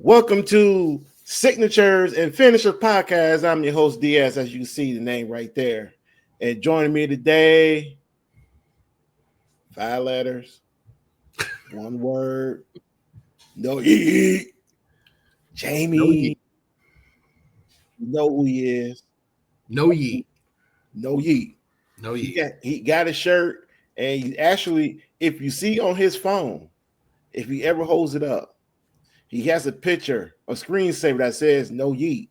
Welcome to Signatures and Finisher Podcast. I'm your host, Diaz, as you can see the name right there. And joining me today, 5 letters, 1 word, no yeet. Jamie, No yeet. You know who he is. No yeet. No yeet. No yeet. He got a shirt, and he actually, if you see on his phone, if he ever holds it up, he has a picture, a screensaver that says no yeet.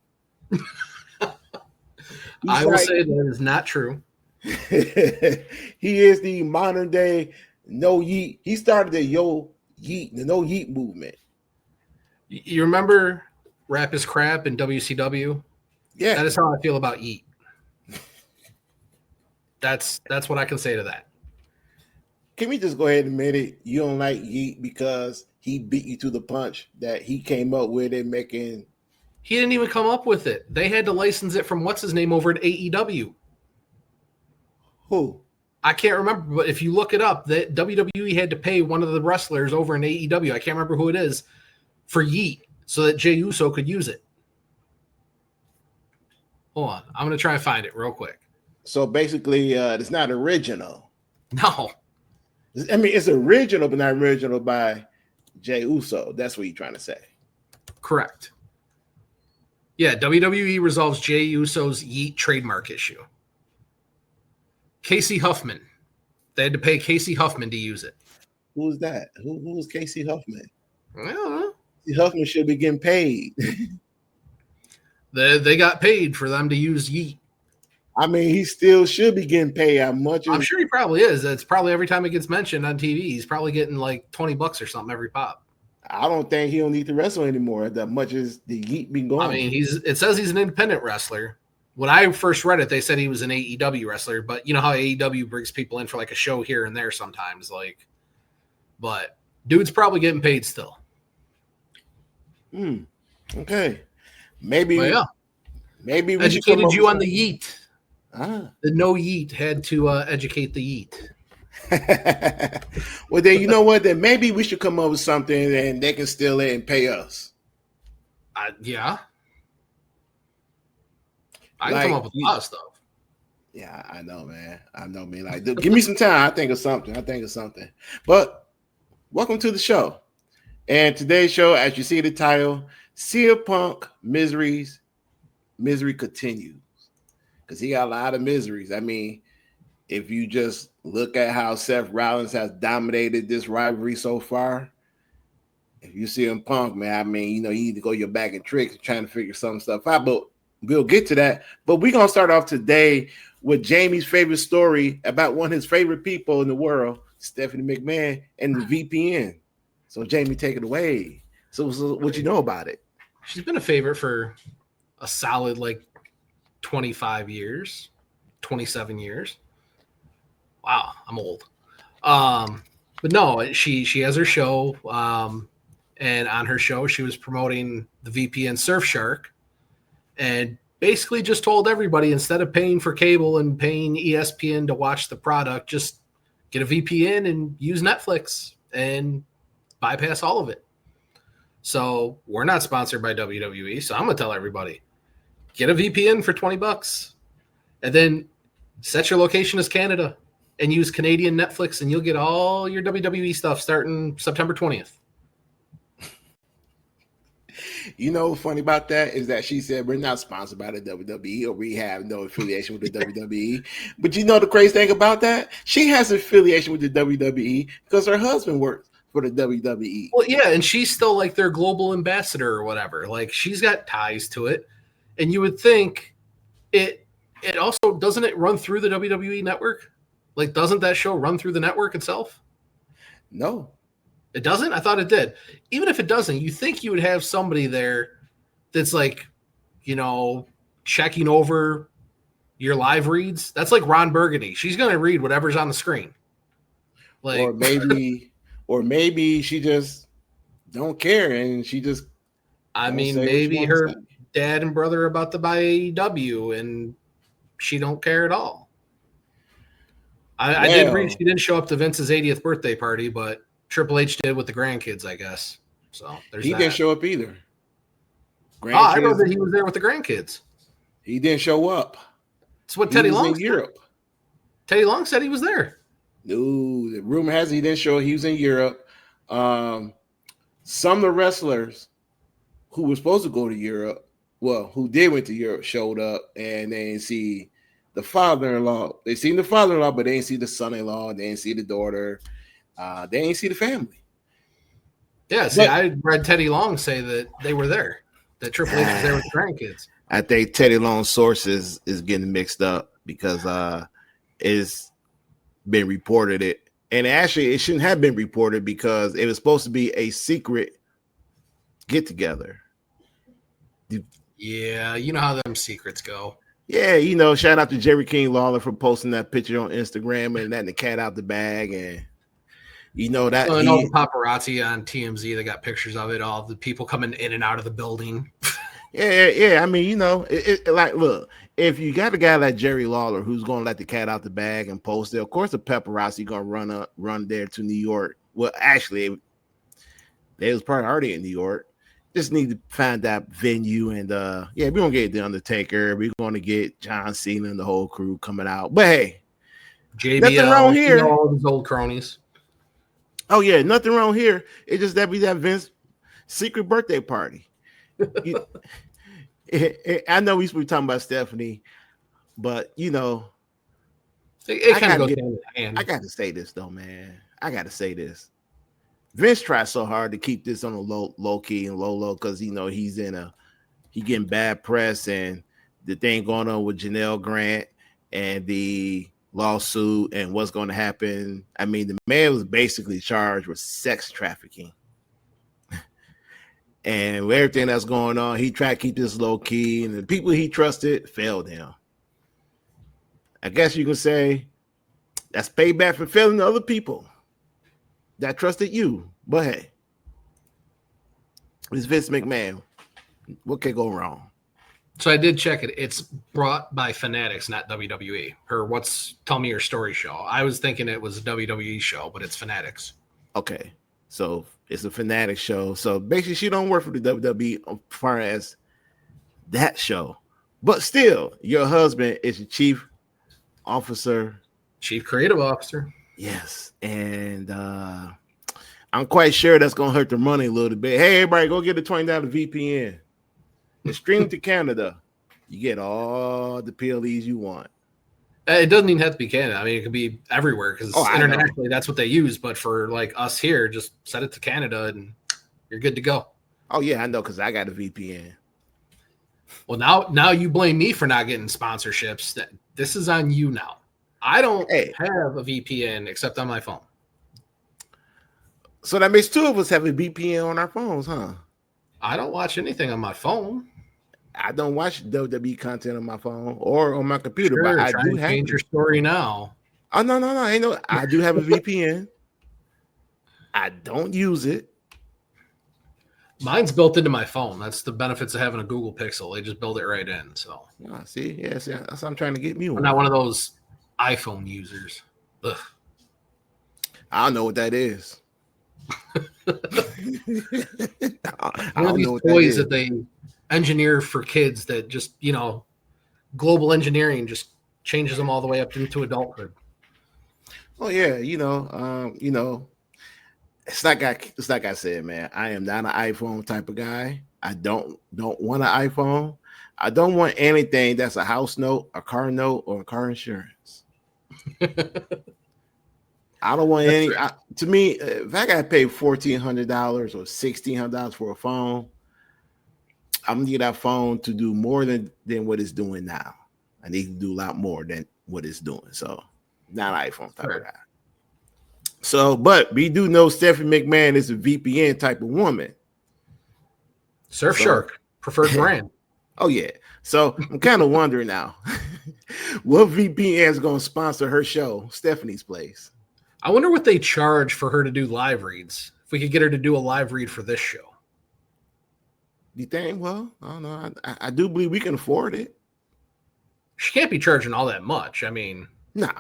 I will say that is not true. He is the modern day no yeet. He started the no yeet movement. You remember Rap is Crap in WCW? Yeah. That is how I feel about Yeet. That's what I can say to that. Can we just go ahead and admit it? You don't like Yeet because he beat you to the punch that he came up with it making. He didn't even come up with it. They had to license it from what's his name over at AEW. Who? I can't remember, but if you look it up, that WWE had to pay one of the wrestlers over in AEW, I can't remember who it is, for Yeet so that Jey Uso could use it. Hold on. I'm going to try and find it real quick. So basically, it's not original. No. I mean, it's original, but not original by Jey Uso. That's what you're trying to say. Correct. Yeah, WWE resolves Jey Uso's Yeet trademark issue. Casey Huffman. They had to pay Casey Huffman to use it. Who's that? Who was Casey Huffman? I don't know. Casey Huffman should be getting paid. They got paid for them to use Yeet. I mean, he still should be getting paid how much. I'm sure he probably is. It's probably every time it gets mentioned on TV, he's probably getting like $20 or something every pop. I don't think he don't need to wrestle anymore that much as the Yeet been going. I mean, it says he's an independent wrestler. When I first read it, they said he was an AEW wrestler, but you know how AEW brings people in for like a show here and there sometimes, but dude's probably getting paid still. Okay. Maybe we educated you on the Yeet. The no Yeet had to educate the Yeet. Well, then you know what? Then maybe we should come up with something and they can steal it and pay us. Yeah. I can come up with a lot of stuff. Yeah, I know, man. Like, dude, give me some time. I think of something. But welcome to the show. And today's show, as you see the title, CM Punk Misery continues. Because he got a lot of miseries. I mean, if you just look at how Seth Rollins has dominated this rivalry so far, if you see him Punk, man, I mean, you need to go your bag and tricks trying to figure some stuff out. But we'll get to that. But we're going to start off today with Jamie's favorite story about one of his favorite people in the world, Stephanie McMahon, and the VPN. So, Jamie, take it away. So what you know about it? She's been a favorite for a solid, 25 years, 27 years. Wow, I'm old. But no, she has her show. And on her show, she was promoting the VPN Surfshark and basically just told everybody, instead of paying for cable and paying ESPN to watch the product, just get a VPN and use Netflix and bypass all of it. So we're not sponsored by WWE. So I'm going to tell everybody, get a VPN for $20 and then set your location as Canada and use Canadian Netflix and you'll get all your WWE stuff starting September 20th. You know what's funny about that is that she said we're not sponsored by the WWE or we have no affiliation with the WWE. But you know the crazy thing about that? She has affiliation with the WWE because her husband works for the WWE. Well, yeah, and she's still their global ambassador or whatever. She's got ties to it. And you would think it also, doesn't it run through the WWE network? Doesn't that show run through the network itself? No. It doesn't? I thought it did. Even if it doesn't, you think you would have somebody there that's checking over your live reads. That's like Ron Burgundy. She's going to read whatever's on the screen. Or maybe she just don't care and she just. I mean, maybe her dad and brother are about to buy AEW and she don't care at all. I did read she didn't show up to Vince's 80th birthday party, but Triple H did with the grandkids, I guess. So he didn't show up either. Oh, I know Grandkids. that he was there with the grandkids. He didn't show up. That's what He Teddy was Long in said. Europe. Teddy Long said he was there. No, the rumor has it he didn't show. He was in Europe. Some of the wrestlers who were supposed to go to Europe, well, who did went to Europe, showed up and they didn't see the father-in-law. They seen the father-in-law, but they didn't see the son-in-law. They didn't see the daughter. They didn't see the family. Yeah, see, I read Teddy Long say that they were there. That Triple H was there with the grandkids. I think Teddy Long's sources is getting mixed up because it's been reported it. And actually, it shouldn't have been reported because it was supposed to be a secret get-together. Yeah, you know how them secrets go. Yeah, shout out to Jerry King Lawler for posting that picture on Instagram and letting the cat out the bag. And that and all the paparazzi on TMZ, they got pictures of it, all the people coming in and out of the building. Yeah. I mean, like, look, if you got a guy like Jerry Lawler who's going to let the cat out the bag and post it, of course the paparazzi going to run there to New York. Well, actually, they was probably already in New York. Just need to find that venue, and we're gonna get The Undertaker. We're gonna get John Cena and the whole crew coming out. But hey, JBL, nothing wrong here. All these old cronies. Oh yeah, nothing wrong here. It's just that we have Vince's secret birthday party. I know we were talking about Stephanie, but it kind of goes hand in hand. I got to say this though, man. I got to say this. Vince tries so hard to keep this on a low key and low because he getting bad press and the thing going on with Janelle Grant and the lawsuit and what's going to happen. I mean, the man was basically charged with sex trafficking. And with everything that's going on, he tried to keep this low key, and the people he trusted failed him. I guess you can say that's payback for failing other people that trusted you. But hey, it's Vince McMahon. What can go wrong? So I did check it. It's brought by Fanatics, not WWE. Her Tell Me Your Story show. I was thinking it was a WWE show, but it's Fanatics. Okay. So it's a Fanatics show. So basically she don't work for the WWE as far as that show. But still, your husband is the chief creative officer. Yes. And I'm quite sure that's going to hurt the money a little bit. Hey, everybody, go get a $20 VPN. And stream to Canada. You get all the PLEs you want. It doesn't even have to be Canada. I mean, it could be everywhere because internationally that's what they use. But for like us here, just set it to Canada and you're good to go. Oh, yeah, I know because I got a VPN. Well, now you blame me for not getting sponsorships. This is on you now. I don't have a VPN except on my phone. So that makes two of us have a VPN on our phones, huh? I don't watch anything on my phone. I don't watch WWE content on my phone or on my computer, sure, but I do have change your story now. Oh no, I do have a VPN. I don't use it. Mine's built into my phone. That's the benefits of having a Google Pixel. They just build it right in. So see, that's what I'm trying to get me on. I'm not one of those iPhone users. Ugh. I don't know what that is. One of these toys that they engineer for kids that just, global engineering just changes them all the way up into adulthood. Oh yeah, it's like I said, man. I am not an iPhone type of guy. I don't want an iPhone. I don't want anything that's a house note, a car note, or a car insurance. I don't want any. To me, if I got to pay $1,400 or $1,600 for a phone, I'm gonna need that phone to do more than what it's doing now. I need to do a lot more than what it's doing. So, not an iPhone type of guy. So, but we do know Stephanie McMahon is a VPN type of woman. Surfshark, preferred brand. Oh yeah. So I'm kind of wondering now, what VPN is going to sponsor her show, Stephanie's Place? I wonder what they charge for her to do live reads. If we could get her to do a live read for this show. You think? Well, I don't know. I do believe we can afford it. She can't be charging all that much. I mean, nah,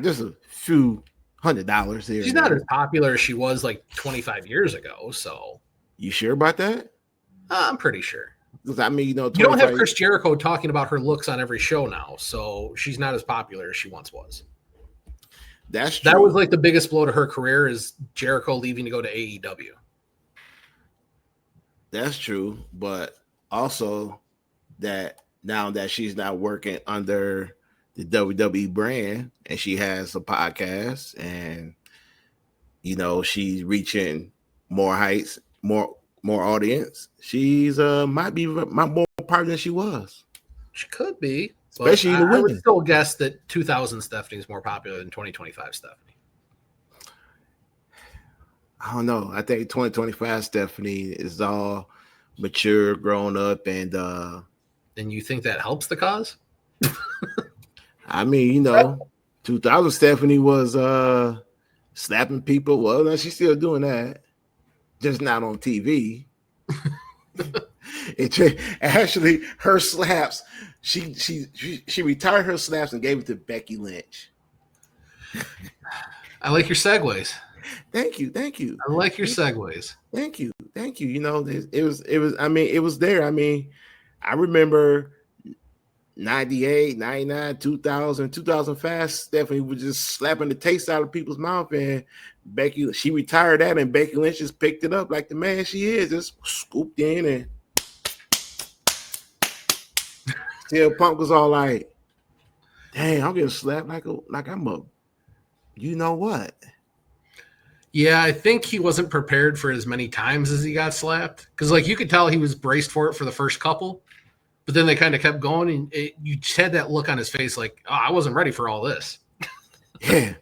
just a few $100 here. She's not as popular as she was like 25 years ago. So, you sure about that? I'm pretty sure. Because I mean, You don't 25 have Chris Jericho talking about her looks on every show now, so she's not as popular as she once was. That's true. That was like the biggest blow to her career is Jericho leaving to go to AEW. That's true, but also that now that she's not working under the WWE brand and she has a podcast and she's reaching more heights, more audience. She's might be more popular than she was. She could be, especially but the women. I would still guess that 2000 Stephanie is more popular than 2025 Stephanie. I don't know. I think 2025 Stephanie is all mature, grown up, and you think that helps the cause? I mean, 2000 Stephanie was slapping people. Well, no, she's still doing that, just not on TV. Actually, her slaps. She retired her slaps and gave it to Becky Lynch. I like your segues. Thank you. I like your segues. Thank you. It was. I mean, it was there. I mean, I remember 98, 99, 2000, 2005. Stephanie was just slapping the taste out of people's mouth, and Becky, she retired that, and Becky Lynch just picked it up like the man she is, just scooped in, and CM Punk was all like, "Dang, I'm getting slapped like I'm a, you know what." Yeah, I think he wasn't prepared for as many times as he got slapped. Because, like, you could tell he was braced for it for the first couple, but then they kind of kept going, and you just had that look on his face like, oh, I wasn't ready for all this. Yeah.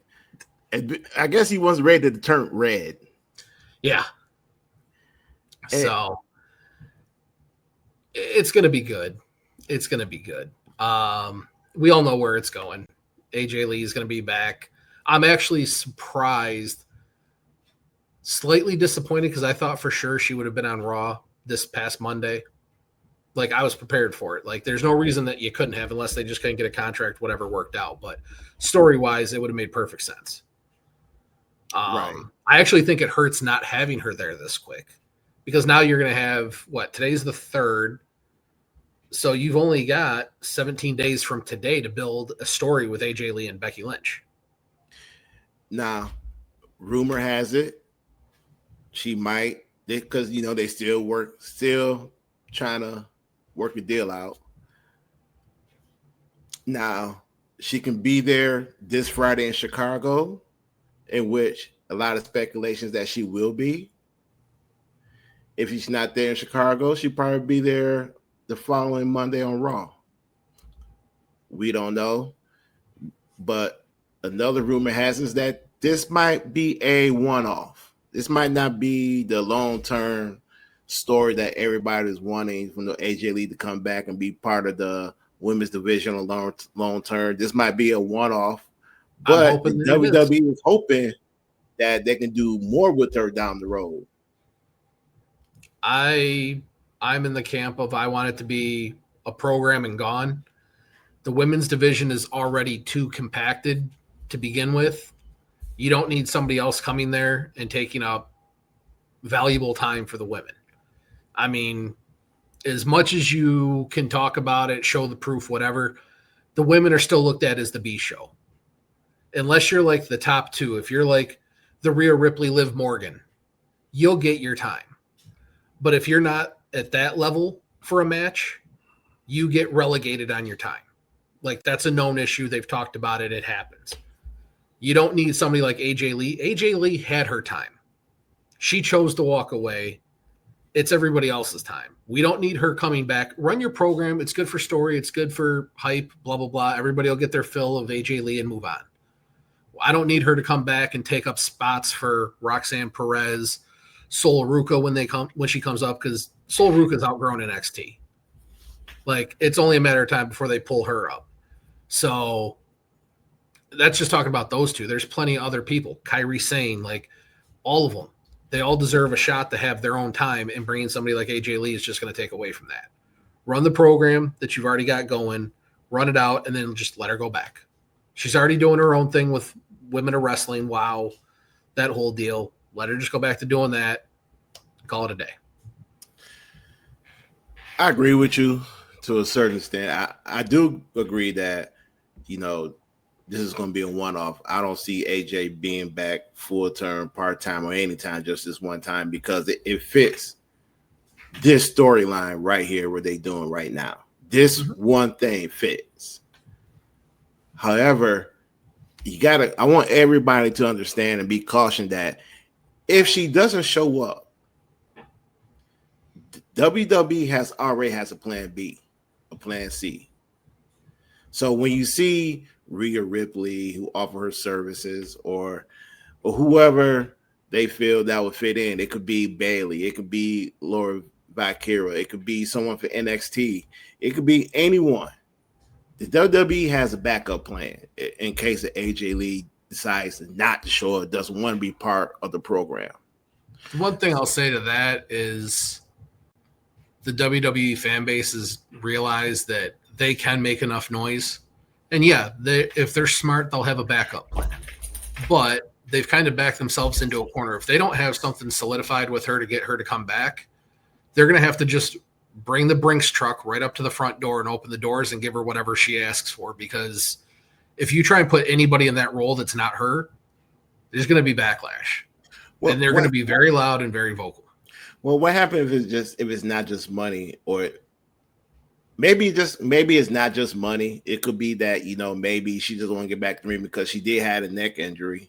I guess he wasn't ready to turn red. Yeah. So, it's going to be good. It's going to be good. We all know where it's going. AJ Lee is going to be back. I'm actually surprised, slightly disappointed, because I thought for sure she would have been on Raw this past Monday. Like, I was prepared for it. Like, there's no reason that you couldn't have, unless they just couldn't get a contract, whatever worked out. But story-wise, it would have made perfect sense. Right. I actually think it hurts not having her there this quick, because now you're going to have, today's the 3rd. So you've only got 17 days from today to build a story with AJ Lee and Becky Lynch. Now, rumor has it she might, because they still trying to work a deal out. Now, she can be there this Friday in Chicago, in which a lot of speculations that she will be. If she's not there in Chicago, she'll probably be there the following Monday on Raw. We don't know. But another rumor has is that this might be a one-off. This might not be the long-term story that everybody is wanting from the AJ Lee to come back and be part of the women's division on long-term. This might be a one-off. But WWE is hoping that they can do more with her down the road. I'm in the camp of I want it to be a program and gone. The women's division is already too compacted to begin with. You don't need somebody else coming there and taking up valuable time for the women. I mean, as much as you can talk about it, show the proof, whatever, the women are still looked at as the B show. Unless you're like the top two, if you're like the Rhea Ripley, Liv Morgan, you'll get your time. But if you're not at that level for a match, you get relegated on your time. Like, that's a known issue. They've talked about it. It happens. You don't need somebody like AJ Lee. AJ Lee had her time. She chose to walk away. It's everybody else's time. We don't need her coming back. Run your program. It's good for story. It's good for hype, blah, blah, blah. Everybody will get their fill of AJ Lee and move on. I don't need her to come back and take up spots for Roxanne Perez, Sol Ruca when she comes up, because Sol Ruca's outgrown NXT. Like, it's only a matter of time before they pull her up. So that's just talking about those two. There's plenty of other people. Kairi Sane, like, all of them. They all deserve a shot to have their own time, and bringing somebody like AJ Lee is just going to take away from that. Run the program that you've already got going, run it out, and then just let her go back. She's already doing her own thing with Women of Wrestling. Wow. That whole deal. Let her just go back to doing that. Call it a day. I agree with you to a certain extent. I do agree that, you know, this is going to be a one-off. I don't see AJ being back full-term, part-time, or anytime, just this one time, because it fits this storyline right here, what they're doing right now. This one thing fits. However, I want everybody to understand and be cautioned that if she doesn't show up, WWE already has a plan B, a plan C. So when you see Rhea Ripley who offer her services, or whoever they feel that would fit in, it could be Bayley, it could be Laura Valkyria, it could be someone for NXT, it could be anyone. The WWE has a backup plan in case that AJ Lee decides not to show up, doesn't want to be part of the program. One thing I'll say to that is the WWE fan base has realized that they can make enough noise. And yeah, if they're smart, they'll have a backup plan. But they've kind of backed themselves into a corner. If they don't have something solidified with her to get her to come back, they're going to have to just bring the Brinks truck right up to the front door and open the doors and give her whatever she asks for. Because if you try and put anybody in that role that's not her, there's going to be backlash. And they're going to be very loud and very vocal. Well, what happens if it's not just money, or maybe it's not just money. It could be that, maybe she just want to get back to the ring because she did have a neck injury.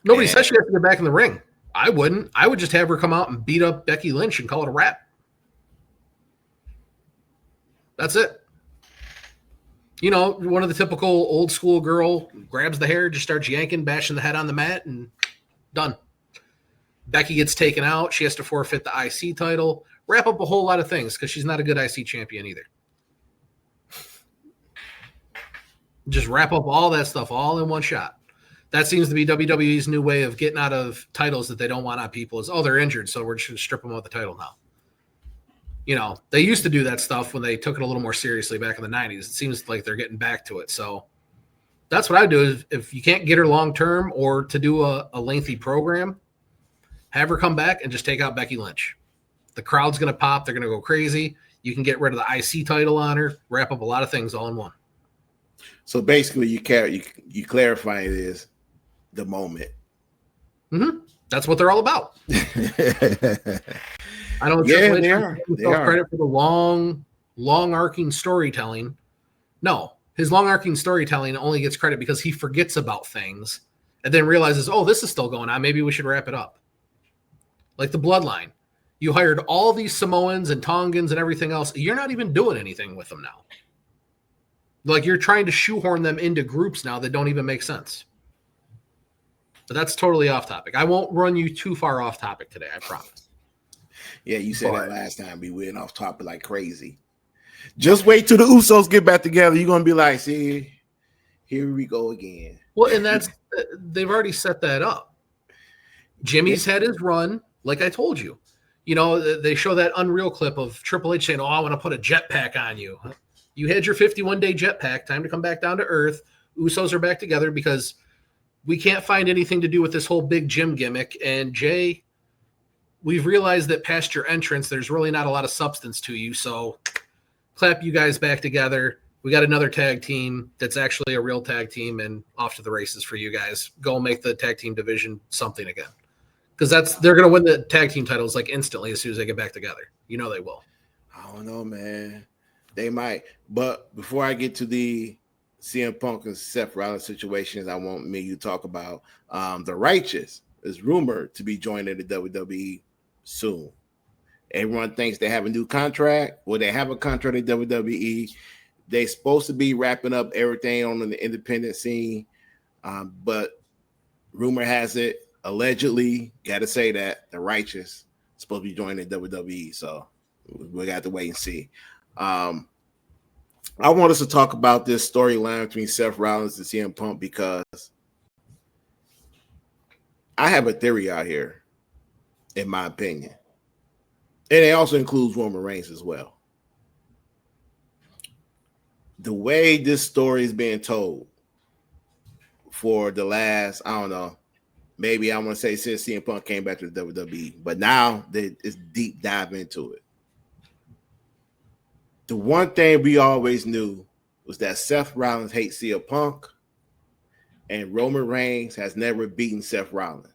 Nobody said she has to get back in the ring. I wouldn't. I would just have her come out and beat up Becky Lynch and call it a wrap. That's it. One of the typical old school girl grabs the hair, just starts yanking, bashing the head on the mat, and done. Becky gets taken out. She has to forfeit the IC title. Wrap up a whole lot of things because she's not a good IC champion either. Just wrap up all that stuff all in one shot. That seems to be WWE's new way of getting out of titles that they don't want on people is, they're injured, so we're just going to strip them of the title now. They used to do that stuff when they took it a little more seriously back in the 90s. It seems like they're getting back to it. So that's what I do is if you can't get her long-term or to do a lengthy program, have her come back and just take out Becky Lynch. The crowd's going to pop. They're going to go crazy. You can get rid of the IC title on her, wrap up a lot of things all in one. So basically, you clarify it is the moment. Mm-hmm. That's what they're all about. I don't they are credit for the long arcing storytelling. No, his long arcing storytelling only gets credit because he forgets about things and then realizes, this is still going on. Maybe we should wrap it up. Like the Bloodline. You hired all these Samoans and Tongans and everything else. You're not even doing anything with them now. Like you're trying to shoehorn them into groups now that don't even make sense. But that's totally off topic. I won't run you too far off topic today, I promise. Yeah, you said that last time. We went off topic like crazy. Just wait till the Usos get back together. You're going to be like, see, here we go again. Well, and they've already set that up. Jimmy's had his run, like I told you. They show that Unreal clip of Triple H saying, I want to put a jetpack on you. You had your 51-day jetpack. Time to come back down to earth. Usos are back together because we can't find anything to do with this whole big Jim gimmick. And Jay, we've realized that past your entrance, there's really not a lot of substance to you. So clap you guys back together. We got another tag team that's actually a real tag team, and off to the races for you guys. Go make the tag team division something again. Because they're going to win the tag team titles like instantly as soon as they get back together. They will. I don't know, man. They might. But before I get to the CM Punk and Seth Rollins situations, I want you to talk about the Righteous is rumored to be joining the WWE soon. Everyone thinks they have a new contract. Well, they have a contract at WWE. They're supposed to be wrapping up everything on the independent scene. But rumor has it, allegedly, got to say that the Righteous is supposed to be joining WWE. So we got to wait and see. I want us to talk about this storyline between Seth Rollins and CM Punk because I have a theory out here, in my opinion. And it also includes Roman Reigns as well. The way this story is being told for the last, I don't know, maybe I want to say since CM Punk came back to the WWE, but now it's deep dive into it. the one thing we always knew was that Seth Rollins hates CM Punk, and Roman Reigns has never beaten Seth Rollins.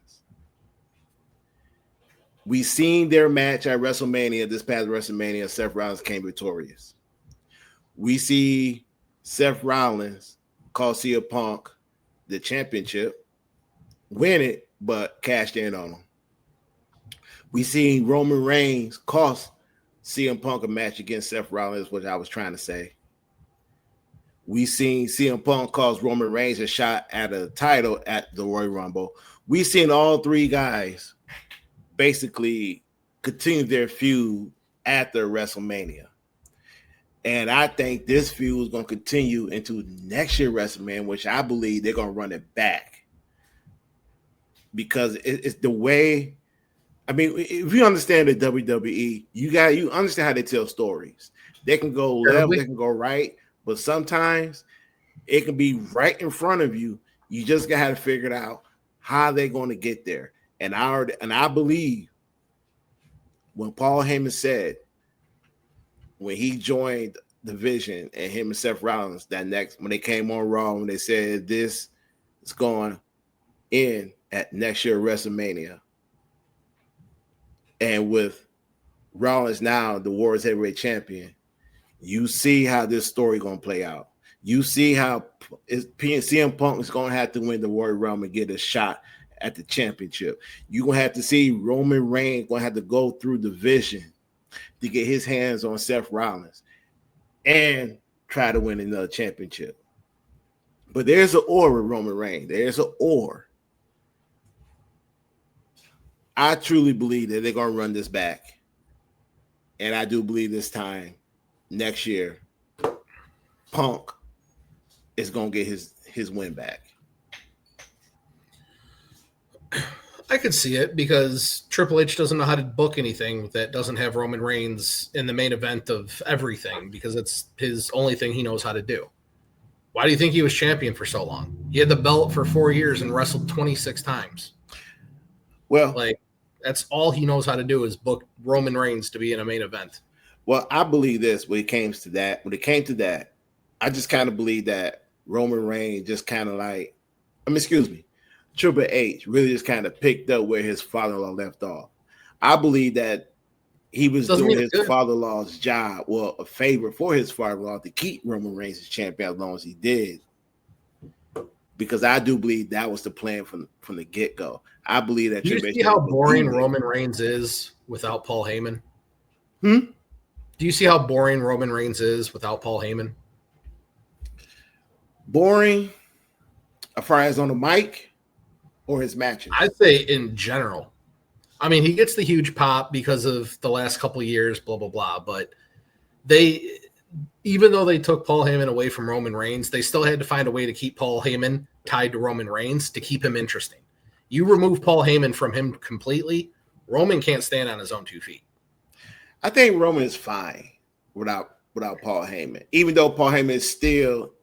We seen their match at WrestleMania, this past WrestleMania. Seth Rollins came victorious. We see Seth Rollins cost CM Punk the championship, win it, but cashed in on him. We seen Roman Reigns cost CM Punk a match against Seth Rollins, which I was trying to say. We seen CM Punk cost Roman Reigns a shot at a title at the Royal Rumble. We seen all three guys basically continue their feud after WrestleMania. And I think this feud is going to continue into next year WrestleMania, which I believe they're going to run it back. Because it's the way, I mean, if you understand the WWE, you understand how they tell stories. They can go left, they can go right, but sometimes it can be right in front of you. You just got to figure it out how they're going to get there. And I believe when Paul Heyman said, when he joined the Vision and him and Seth Rollins, when they came on Raw, when they said this is going in at next year WrestleMania, and with Rollins now the World Heavyweight Champion, you see how this story going to play out. You see how CM Punk is going to have to win the Royal Rumble and get a shot at the championship. You're going to have to see Roman Reigns going to have to go through the Vision to get his hands on Seth Rollins and try to win another championship. But there's an or with Roman Reigns. There's an or. I truly believe that they're going to run this back. And I do believe this time, next year, Punk is going to get his win back. I could see it because Triple H doesn't know how to book anything that doesn't have Roman Reigns in the main event of everything, because it's his only thing he knows how to do. Why do you think he was champion for so long? He had the belt for 4 years and wrestled 26 times. Well, like, that's all he knows how to do is book Roman Reigns to be in a main event. Well, I believe this when it came to that, I just kind of believe that Roman Reigns just kind of Triple H really just kind of picked up where his father-in-law left off. I believe that he was doing his father-in-law's job, well, a favor for his father-in-law to keep Roman Reigns as champion as long as he did. Because I do believe that was the plan from the get-go. I believe that. Do you see how boring Roman Reigns is without Paul Heyman? Do you see how boring Roman Reigns is without Paul Heyman? Boring, as far as on the mic or his matches? I'd say in general. I mean, he gets the huge pop because of the last couple of years, blah, blah, blah. But even though they took Paul Heyman away from Roman Reigns, they still had to find a way to keep Paul Heyman tied to Roman Reigns to keep him interesting. You remove Paul Heyman from him completely, Roman can't stand on his own 2 feet. I think Roman is fine without Paul Heyman, even though Paul Heyman is still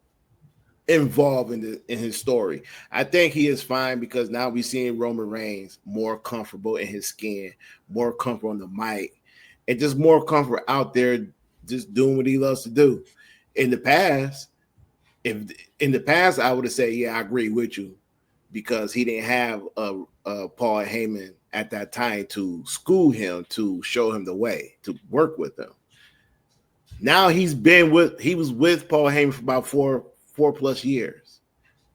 involved in his story. I think he is fine because now we're seeing Roman Reigns more comfortable in his skin, more comfortable on the mic, and just more comfort out there just doing what he loves to do. In the past, I would have said, yeah, I agree with you, because he didn't have a Paul Heyman at that time to school him, to show him the way, to work with him. Now he was with Paul Heyman for about four plus years.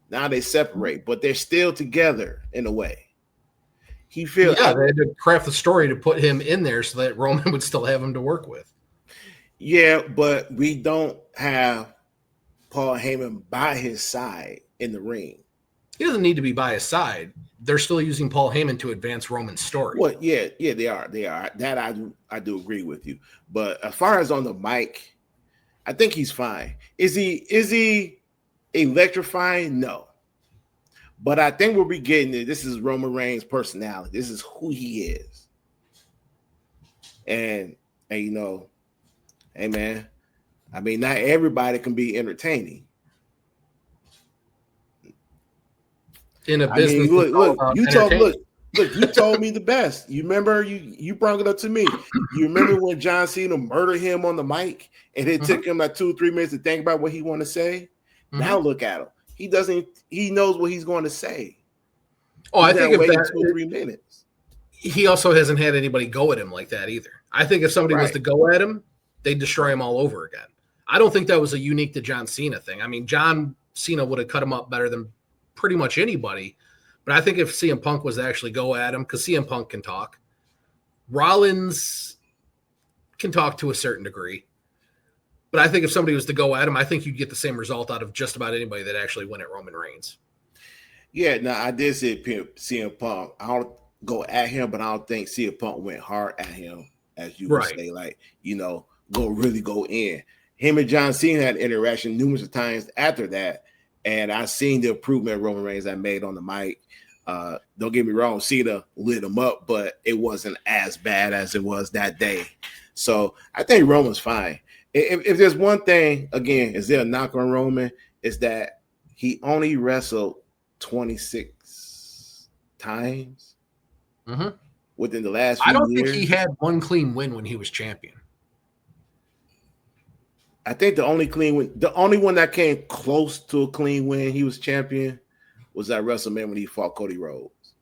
Now they separate, but they're still together in a way. They had to craft the story to put him in there so that Roman would still have him to work with. Yeah, but we don't have Paul Heyman by his side in the ring. He doesn't need to be by his side. They're still using Paul Heyman to advance Roman's story. Well, yeah, they are. That I do agree with you. But as far as on the mic, I think he's fine. Is he electrifying? No. But I think we'll be getting it. This is Roman Reigns' personality. This is who he is. And you know, hey man, I mean, not everybody can be entertaining. In a business, look, Look, you told me the best. You remember you brought it up to me. You remember when John Cena murdered him on the mic and it took him like 2 or 3 minutes to think about what he want to say? Now look at him. He knows what he's going to say. Oh, I think if waiting that 2 or 3 minutes. He also hasn't had anybody go at him like that either. I think if somebody was to go at him, they'd destroy him all over again. I don't think that was a unique to John Cena thing. I mean, John Cena would have cut him up better than pretty much anybody. But I think if CM Punk was to actually go at him, because CM Punk can talk, Rollins can talk to a certain degree. But I think if somebody was to go at him, I think you'd get the same result out of just about anybody that actually went at Roman Reigns. Yeah, no, I did say CM Punk. I don't go at him, but I don't think CM Punk went hard at him, as you would say, like, go in. Him and John Cena had interaction numerous times after that, and I seen the improvement Roman Reigns I made on the mic. Don't get me wrong, Cena lit him up, but it wasn't as bad as it was that day. So I think Roman's fine. If there's one thing, again, is there a knock on Roman, is that he only wrestled 26 times within the last few years. I don't think he had one clean win when he was champion. I think the only one that came close to a clean win he was champion was at WrestleMania when he fought Cody Rhodes.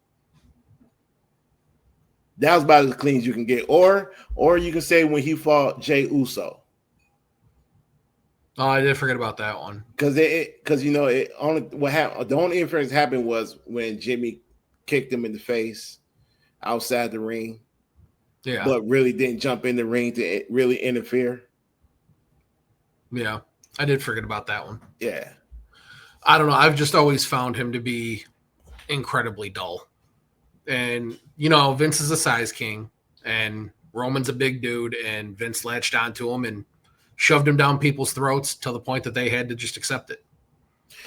That was about as clean as you can get. Or you can say when he fought Jey Uso. Oh, I did forget about that one. Because the only interference happened was when Jimmy kicked him in the face outside the ring. Yeah. But really didn't jump in the ring to really interfere. Yeah, I did forget about that one. Yeah. I don't know. I've just always found him to be incredibly dull. And, Vince is a size king, and Roman's a big dude, and Vince latched onto him and shoved him down people's throats to the point that they had to just accept it.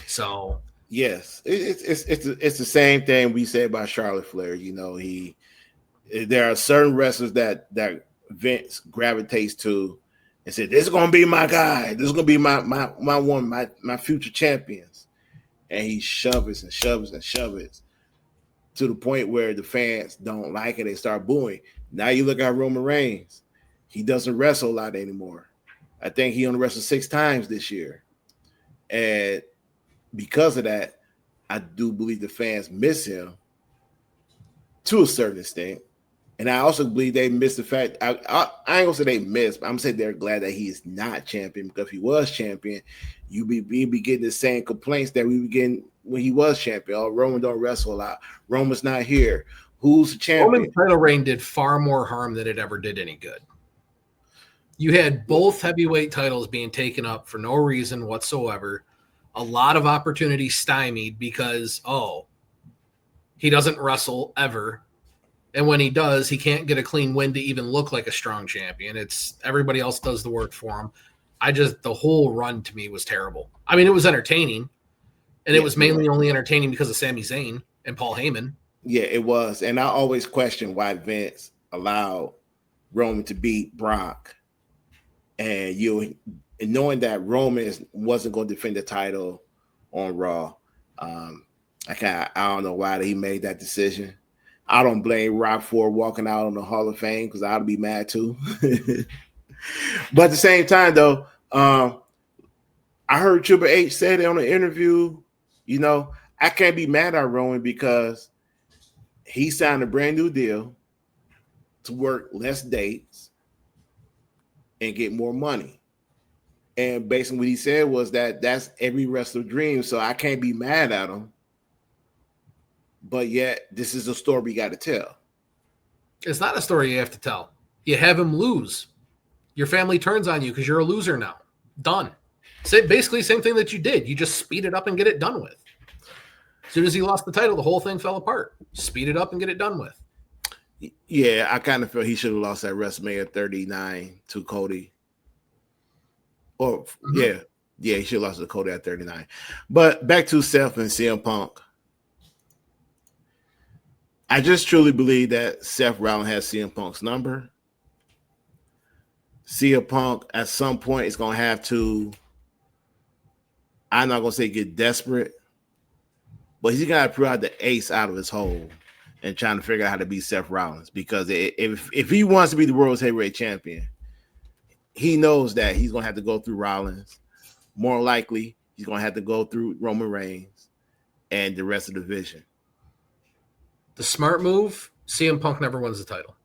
So, yes, it's the same thing we say about Charlotte Flair. There are certain wrestlers that Vince gravitates to and said, "This is gonna be my guy. This is gonna be my future champions." And he shoves and shoves and shoves to the point where the fans don't like it. They start booing. Now you look at Roman Reigns. He doesn't wrestle a lot anymore. I think he only wrestled 6 times this year. And because of that, I do believe the fans miss him to a certain extent. And I also believe they miss the fact, I ain't gonna say they miss, but I'm gonna say they're glad that he is not champion, because if he was champion, you'd be getting the same complaints that we were getting when he was champion. Oh, Roman don't wrestle a lot. Roman's not here. Who's the champion? Roman's title reign did far more harm than it ever did any good. You had both heavyweight titles being taken up for no reason whatsoever. A lot of opportunity stymied because, he doesn't wrestle ever. And when he does, he can't get a clean win to even look like a strong champion. It's everybody else does the work for him. The whole run to me was terrible. I mean, it was entertaining, and it was mainly only entertaining because of Sami Zayn and Paul Heyman. Yeah, it was. And I always question why Vince allowed Roman to beat Brock. And knowing that Roman wasn't going to defend the title on Raw, I don't know why he made that decision. I don't blame Rock for walking out on the Hall of Fame, because I'd be mad too. But at the same time, though, I heard Triple H say it on an interview. I can't be mad at Roman because he signed a brand new deal to work less dates and get more money. And basically what he said was that's every wrestler's dream. So I can't be mad at him. But yet, this is a story we got to tell. It's not a story you have to tell. You have him lose. Your family turns on you because you're a loser now. Done. Basically, same thing that you did. You just speed it up and get it done with. As soon as he lost the title, the whole thing fell apart. Speed it up and get it done with. Yeah, I kind of feel he should have lost at WrestleMania 39 to Cody. Yeah, he should have lost to Cody at 39. But back to Seth and CM Punk. I just truly believe that Seth Rollins has CM Punk's number. CM Punk at some point is going to have to, I'm not going to say get desperate, but he's got to pull out the ace out of his hole. and trying to figure out how to beat Seth Rollins, because if he wants to be the world's heavyweight champion, he knows that he's going to have to go through Rollins. More likely, he's going to have to go through Roman Reigns and the rest of the division. The smart move, CM Punk never wins the title.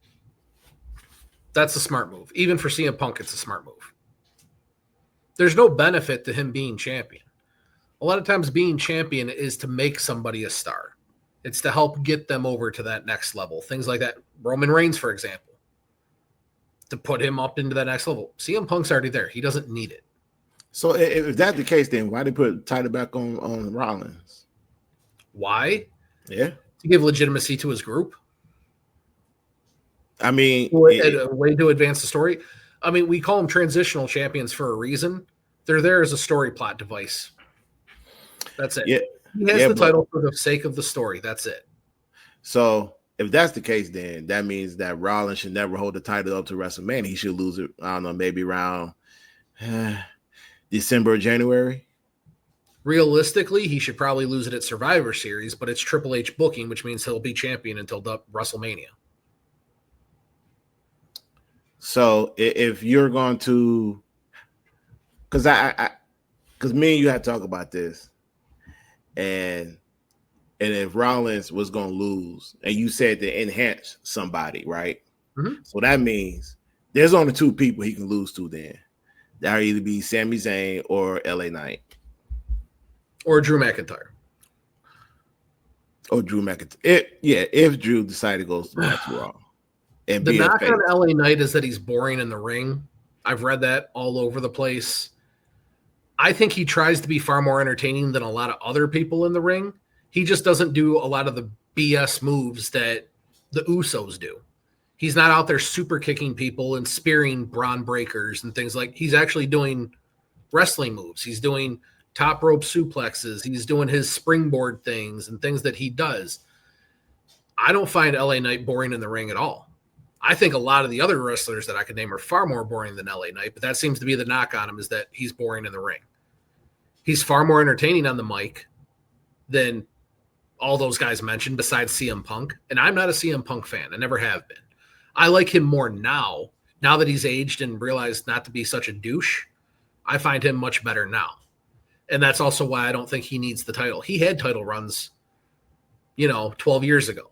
That's a smart move. Even for CM Punk, it's a smart move. There's no benefit to him being champion. A lot of times being champion is to make somebody a star. It's to help get them over to that next level. Things like that. Roman Reigns, for example. To put him up into that next level. CM Punk's already there. He doesn't need it. So if that's the case, then why they put the title back on Rollins? Why? Yeah. To give legitimacy to his group. I mean, a way to advance the story. I mean, we call them transitional champions for a reason. They're there as a story plot device. That's it. Yeah. He has the title for the sake of the story. That's it. So if that's the case, then that means that Rollins should never hold the title up to WrestleMania. He should lose it, I don't know, maybe around December or January. Realistically, he should probably lose it at Survivor Series, but it's Triple H booking, which means he'll be champion until WrestleMania. So if you're going to, because me and you had to talk about this, and if Rollins was going to lose, and you said to enhance somebody, right? Mm-hmm. So that means there's only two people he can lose to then. That'll either be Sami Zayn or LA Knight. Or Drew McIntyre. Or Drew McIntyre. If Drew decided to go back to Raw. And the knock on LA Knight is that he's boring in the ring. I've read that all over the place. I think he tries to be far more entertaining than a lot of other people in the ring. He just doesn't do a lot of the BS moves that the Usos do. He's not out there super kicking people and spearing Braun breakers and things like. He's actually doing wrestling moves. He's doing top rope suplexes. He's doing his springboard things and things that he does. I don't find LA Knight boring in the ring at all. I think a lot of the other wrestlers that I could name are far more boring than LA Knight, but that seems to be the knock on him, is that he's boring in the ring. He's far more entertaining on the mic than all those guys mentioned besides CM Punk. And I'm not a CM Punk fan. I never have been. I like him more now that he's aged and realized not to be such a douche. I find him much better now. And that's also why I don't think he needs the title. He had title runs, 12 years ago.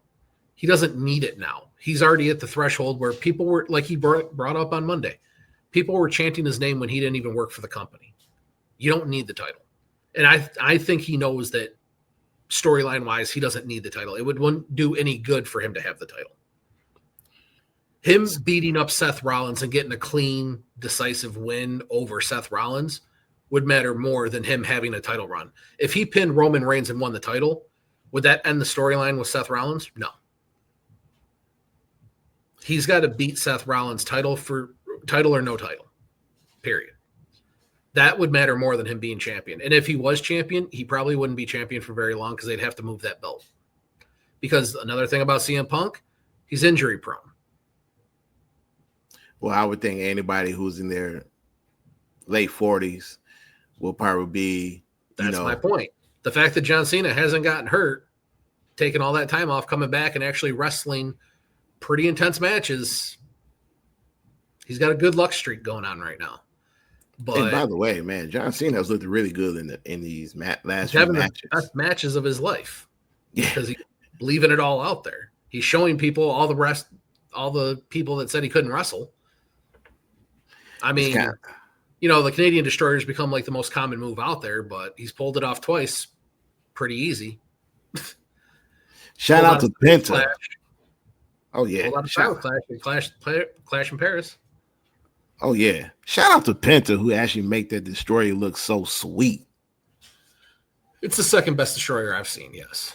He doesn't need it now. He's already at the threshold where people were, like he brought up on Monday, people were chanting his name when he didn't even work for the company. You don't need the title. And I think he knows that storyline-wise, he doesn't need the title. It wouldn't do any good for him to have the title. Him beating up Seth Rollins and getting a clean, decisive win over Seth Rollins would matter more than him having a title run. If he pinned Roman Reigns and won the title, would that end the storyline with Seth Rollins? No. He's got to beat Seth Rollins title or no title, period. That would matter more than him being champion. And if he was champion, he probably wouldn't be champion for very long because they'd have to move that belt. Because another thing about CM Punk, he's injury prone. Well, I would think anybody who's in their late 40s will probably be, That's my point. The fact that John Cena hasn't gotten hurt, taking all that time off, coming back and actually wrestling pretty intense matches, he's got a good luck streak going on right now. But and by the way, man, John Cena has looked really good in these last few having matches. The best matches of his life. Yeah, because he's leaving it all out there. He's showing people all the people that said he couldn't wrestle. I mean, the Canadian Destroyer's become like the most common move out there, but he's pulled it off twice pretty easy. Shout out to Penta. Clash. Oh, yeah. A lot of Clash in Paris. Oh, yeah. Shout out to Penta, who actually make that Destroyer look so sweet. It's the second best Destroyer I've seen, yes.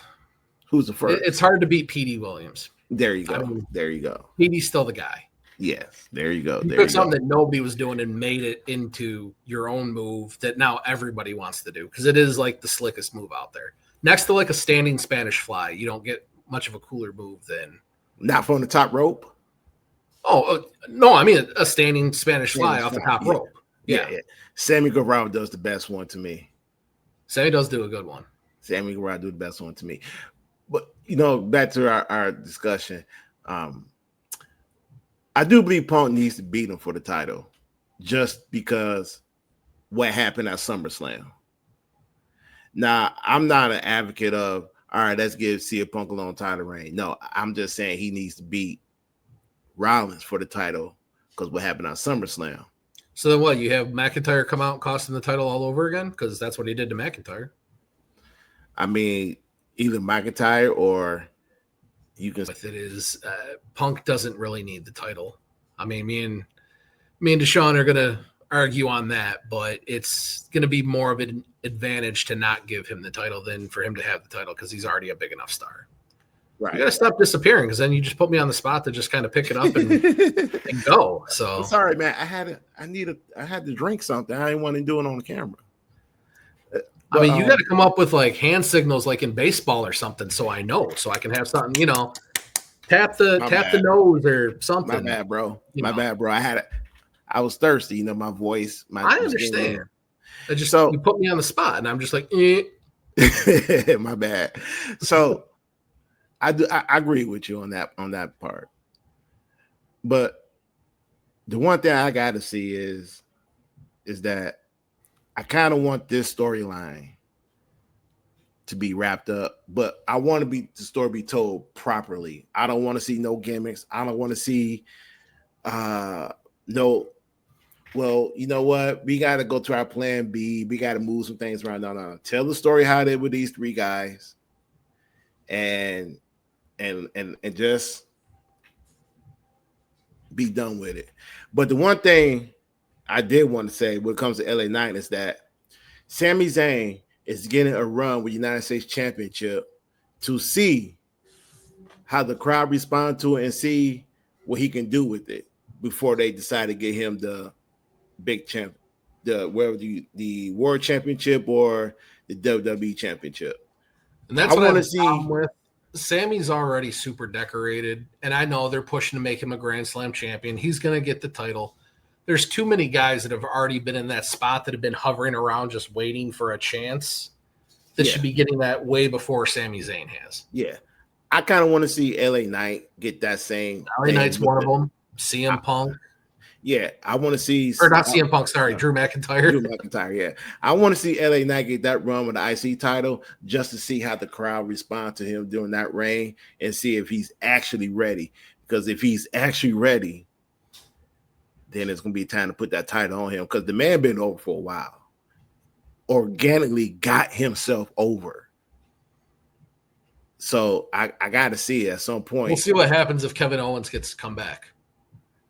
Who's the first? It's hard to beat P.D. Williams. There you go. There you go. P.D.'s still the guy. Yes, there you go. He took something that nobody was doing and made it into your own move that now everybody wants to do, because it is like the slickest move out there. Next to like a standing Spanish fly, you don't get much of a cooler move than. Not from the top rope? Oh, no, I mean a standing Spanish fly off the top rope. Yeah. Sammy Guevara does the best one to me. Sammy does do a good one. Sammy Guevara do the best one to me. But back to our discussion. I do believe Punk needs to beat him for the title just because what happened at SummerSlam. Now, I'm not an advocate of, all right, let's give CM Punk a long title reign. No, I'm just saying he needs to beat Rollins for the title because what happened on SummerSlam. So then what? You have McIntyre come out and cost him the title all over again? Because that's what he did to McIntyre. I mean, either McIntyre or you can. With it is Punk doesn't really need the title. I mean, me and Deshaun are gonna argue on that, but it's gonna be more of an advantage to not give him the title than for him to have the title because he's already a big enough star. Right. You gotta stop disappearing because then you just put me on the spot to just kind of pick it up and go. So I'm sorry, man. I had to drink something. I didn't want to do it on the camera. But, I mean, you got to come up with like hand signals, like in baseball or something, so I know, so I can have something, tap the nose or something. My bad, bro. Bad, bro. I was thirsty. My voice. I understand. You put me on the spot, and I'm just like, eh. My bad. So I agree with you on that part. But the one thing I got to see is that I kind of want this storyline to be wrapped up, but I want the story be told properly. I don't want to see no gimmicks. I don't want to see no. Well, you know what? We got to go to our plan B. We got to move some things around. No. Tell the story how they with these three guys, and just be done with it. But the one thing I did want to say when it comes to LA Knight is that Sami Zayn is getting a run with United States Championship to see how the crowd respond to it and see what he can do with it before they decide to get him the big champ, the World Championship or the WWE Championship. And that's what I want to see. With Sammy's already super decorated, and I know they're pushing to make him a Grand Slam champion. He's going to get the title. There's too many guys that have already been in that spot that have been hovering around just waiting for a chance that should be getting that way before Sami Zayn has. Yeah. I kind of want to see LA Knight get that same. LA Knight's one of them. CM Punk. Yeah, I want to see. Or not CM Punk, sorry, Drew McIntyre. Drew McIntyre, yeah. I want to see LA Knight get that run with the IC title just to see how the crowd respond to him during that reign and see if he's actually ready. Because if he's actually ready, then it's going to be time to put that title on him because the man been over for a while. Organically got himself over. So I got to see it at some point. We'll see what happens if Kevin Owens gets to come back.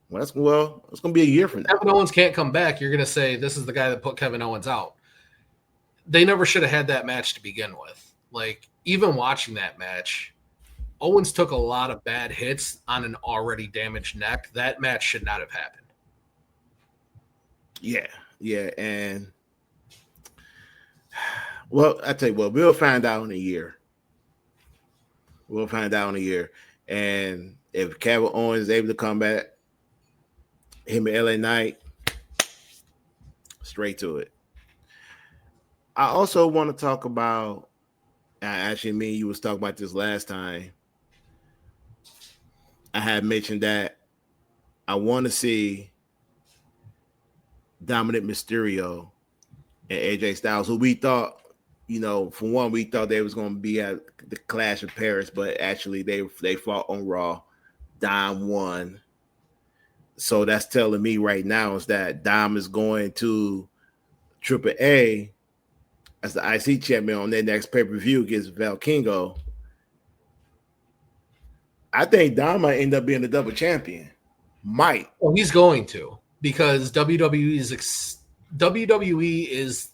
Well, it's going to be a year from now. Kevin Owens can't come back. You're going to say this is the guy that put Kevin Owens out. They never should have had that match to begin with. Like, even watching that match, Owens took a lot of bad hits on an already damaged neck. That match should not have happened. Yeah, and well, I tell you what, we'll find out in a year. And if Kevin Owens is able to come back, him and LA Knight, straight to it. I also want to talk about, actually, me and you was talking about this last time. I had mentioned that I want to see Dominic Mysterio and AJ Styles, who we thought, for one, we thought they was going to be at the Clash of Paris, but actually they fought on Raw. Dom won. So that's telling me right now is that Dom is going to Triple A as the IC champion on their next pay-per-view against Val Kingo. I think Dom might end up being the double champion. Might. Well, he's going to. Because WWE is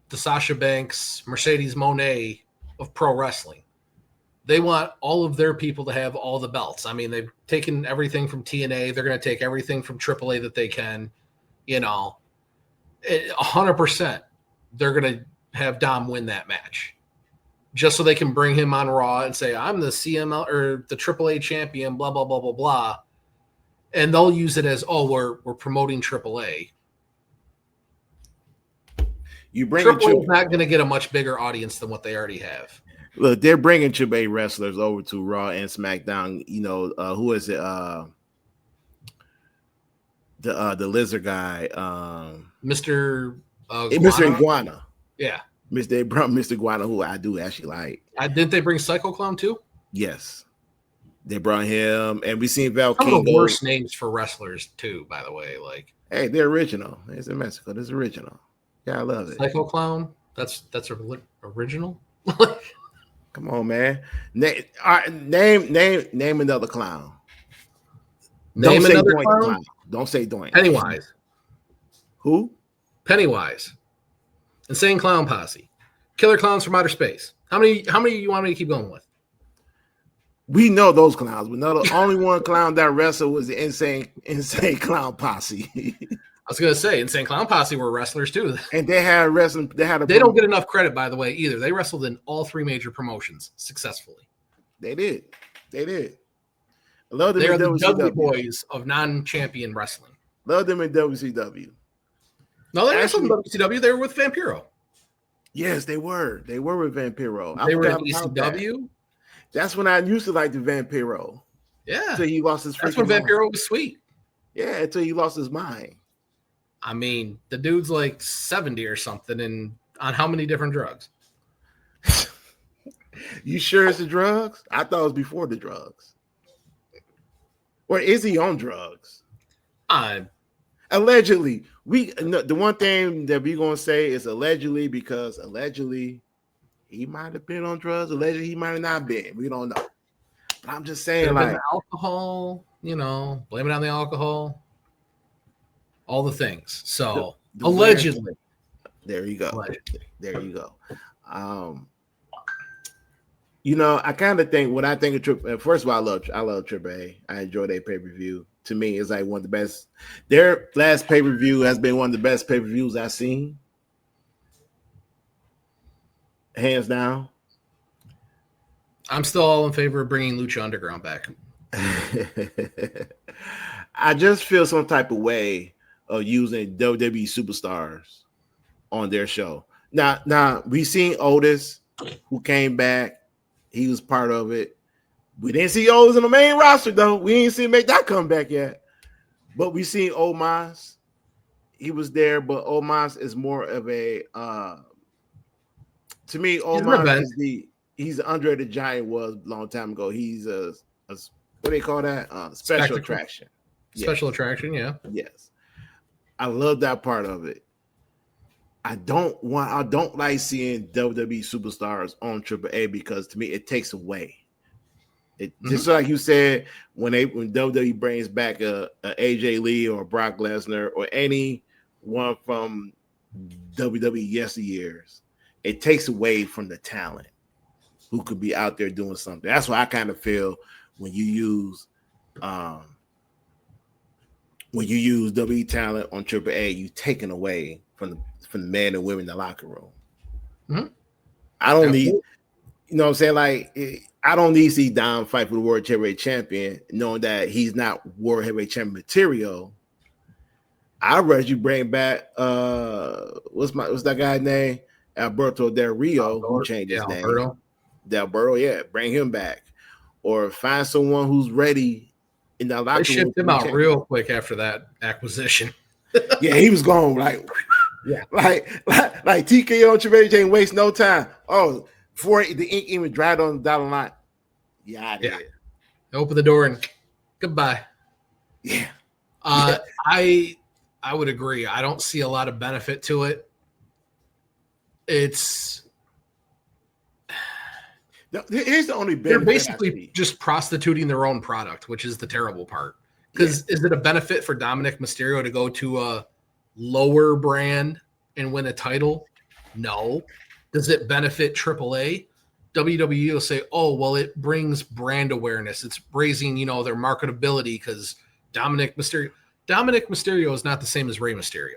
the Sasha Banks, Mercedes Moné of pro wrestling. They want all of their people to have all the belts. I mean, they've taken everything from TNA. They're going to take everything from AAA that they can. 100%. They're going to have Dom win that match. Just so they can bring him on Raw and say, I'm the CML or the AAA champion, blah, blah, blah, blah, blah. And they'll use it as, we're promoting AAA. You bring AAA is not going to get a much bigger audience than what they already have. Look, they're bringing Triple A wrestlers over to Raw and SmackDown. You know, who is it? The lizard guy, Mr. Mr. Guana. Iguana. Yeah. Mr. Iguana, who I do actually like. Didn't they bring Psycho Clown too? Yes. They brought him, and we seen Val Some King. of the worst names for wrestlers too, by the way. Like, hey, they're original. It's in Mexico. It's original. Yeah, I love it. Psycho Clown. That's original. Come on, man. Name another clown. Name Don't another say clown? Don't say Doink. Pennywise. Who? Pennywise. Insane Clown Posse. Killer Clowns from Outer Space. How many you want me to keep going with? We know those clowns, but no, the only one clown that wrestled was the insane Clown Posse. I was gonna say Insane Clown Posse were wrestlers too. And they had wrestling. They don't get enough credit, by the way, either. They wrestled in all 3 major promotions successfully. They did. I love them. They are the WCW. Dudley Boys of non-champion wrestling. Love them in WCW. No, they wrestled in WCW. They were with Vampiro. Yes, they were. They were with Vampiro. They were in ECW. That's when I used to like the Vampiro. Yeah. Until he lost his That's when Vampiro was sweet. Yeah, until he lost his mind. I mean, the dude's like 70 or something, and on how many different drugs? You sure it's the drugs? I thought it was before the drugs. Or is he on drugs? Allegedly. The one thing that we're going to say is allegedly, because allegedly he might have been on drugs. Allegedly he might have not been. We don't know. But I'm just saying, like, alcohol, blame it on the alcohol. All the things. So allegedly. There you go. Allegedly. There you go. I kind of think when I think of Triple. First of all, I love Triple A. I enjoy their pay-per-view. To me, it's like one of the best. Their last pay-per-view has been one of the best pay-per-views I've seen. Hands down. I'm still all in favor of bringing Lucha Underground back. I just feel some type of way of using WWE superstars on their show. Now we seen Otis, who came back. He was part of it. We didn't see Otis on the main roster, though. We ain't seen him make that comeback yet. But we seen Omos. He was there, but Omos is more of a to me, Omos is he's Andre the Giant was a long time ago. He's a what do they call that? Special attraction. Special attraction, yeah. Yes. I love that part of it. I don't like seeing WWE superstars on AAA because to me it takes away. Just like you said, when WWE brings back a AJ Lee or Brock Lesnar or anyone from WWE yesteryears, it takes away from the talent who could be out there doing something. That's why I kind of feel when you use WWE talent on AAA, you taking away from the men and women in the locker room. Mm-hmm. I don't need, you know what I'm saying? Like, I don't need to see Dom fight for the World Heavyweight Champion, knowing that he's not World Heavyweight Champion material. I'd rather you bring back what's that guy's name? Alberto Del Rio, who changed his name. Delberto, yeah, bring him back. Or find someone who's ready in the locker room. They shipped him out real quick after that acquisition. Yeah, he was gone like TKO Triple H ain't waste no time. Oh, before the ink even dried on the dotted line. Yeah. Open the door and goodbye. Yeah. I would agree. I don't see a lot of benefit to it. Here's the only benefit. They're basically just prostituting their own product, which is the terrible part. Because is it a benefit for Dominic Mysterio to go to a lower brand and win a title? No. Does it benefit AAA? WWE will say, oh, well, it brings brand awareness. It's raising, their marketability because Dominic Mysterio is not the same as Rey Mysterio.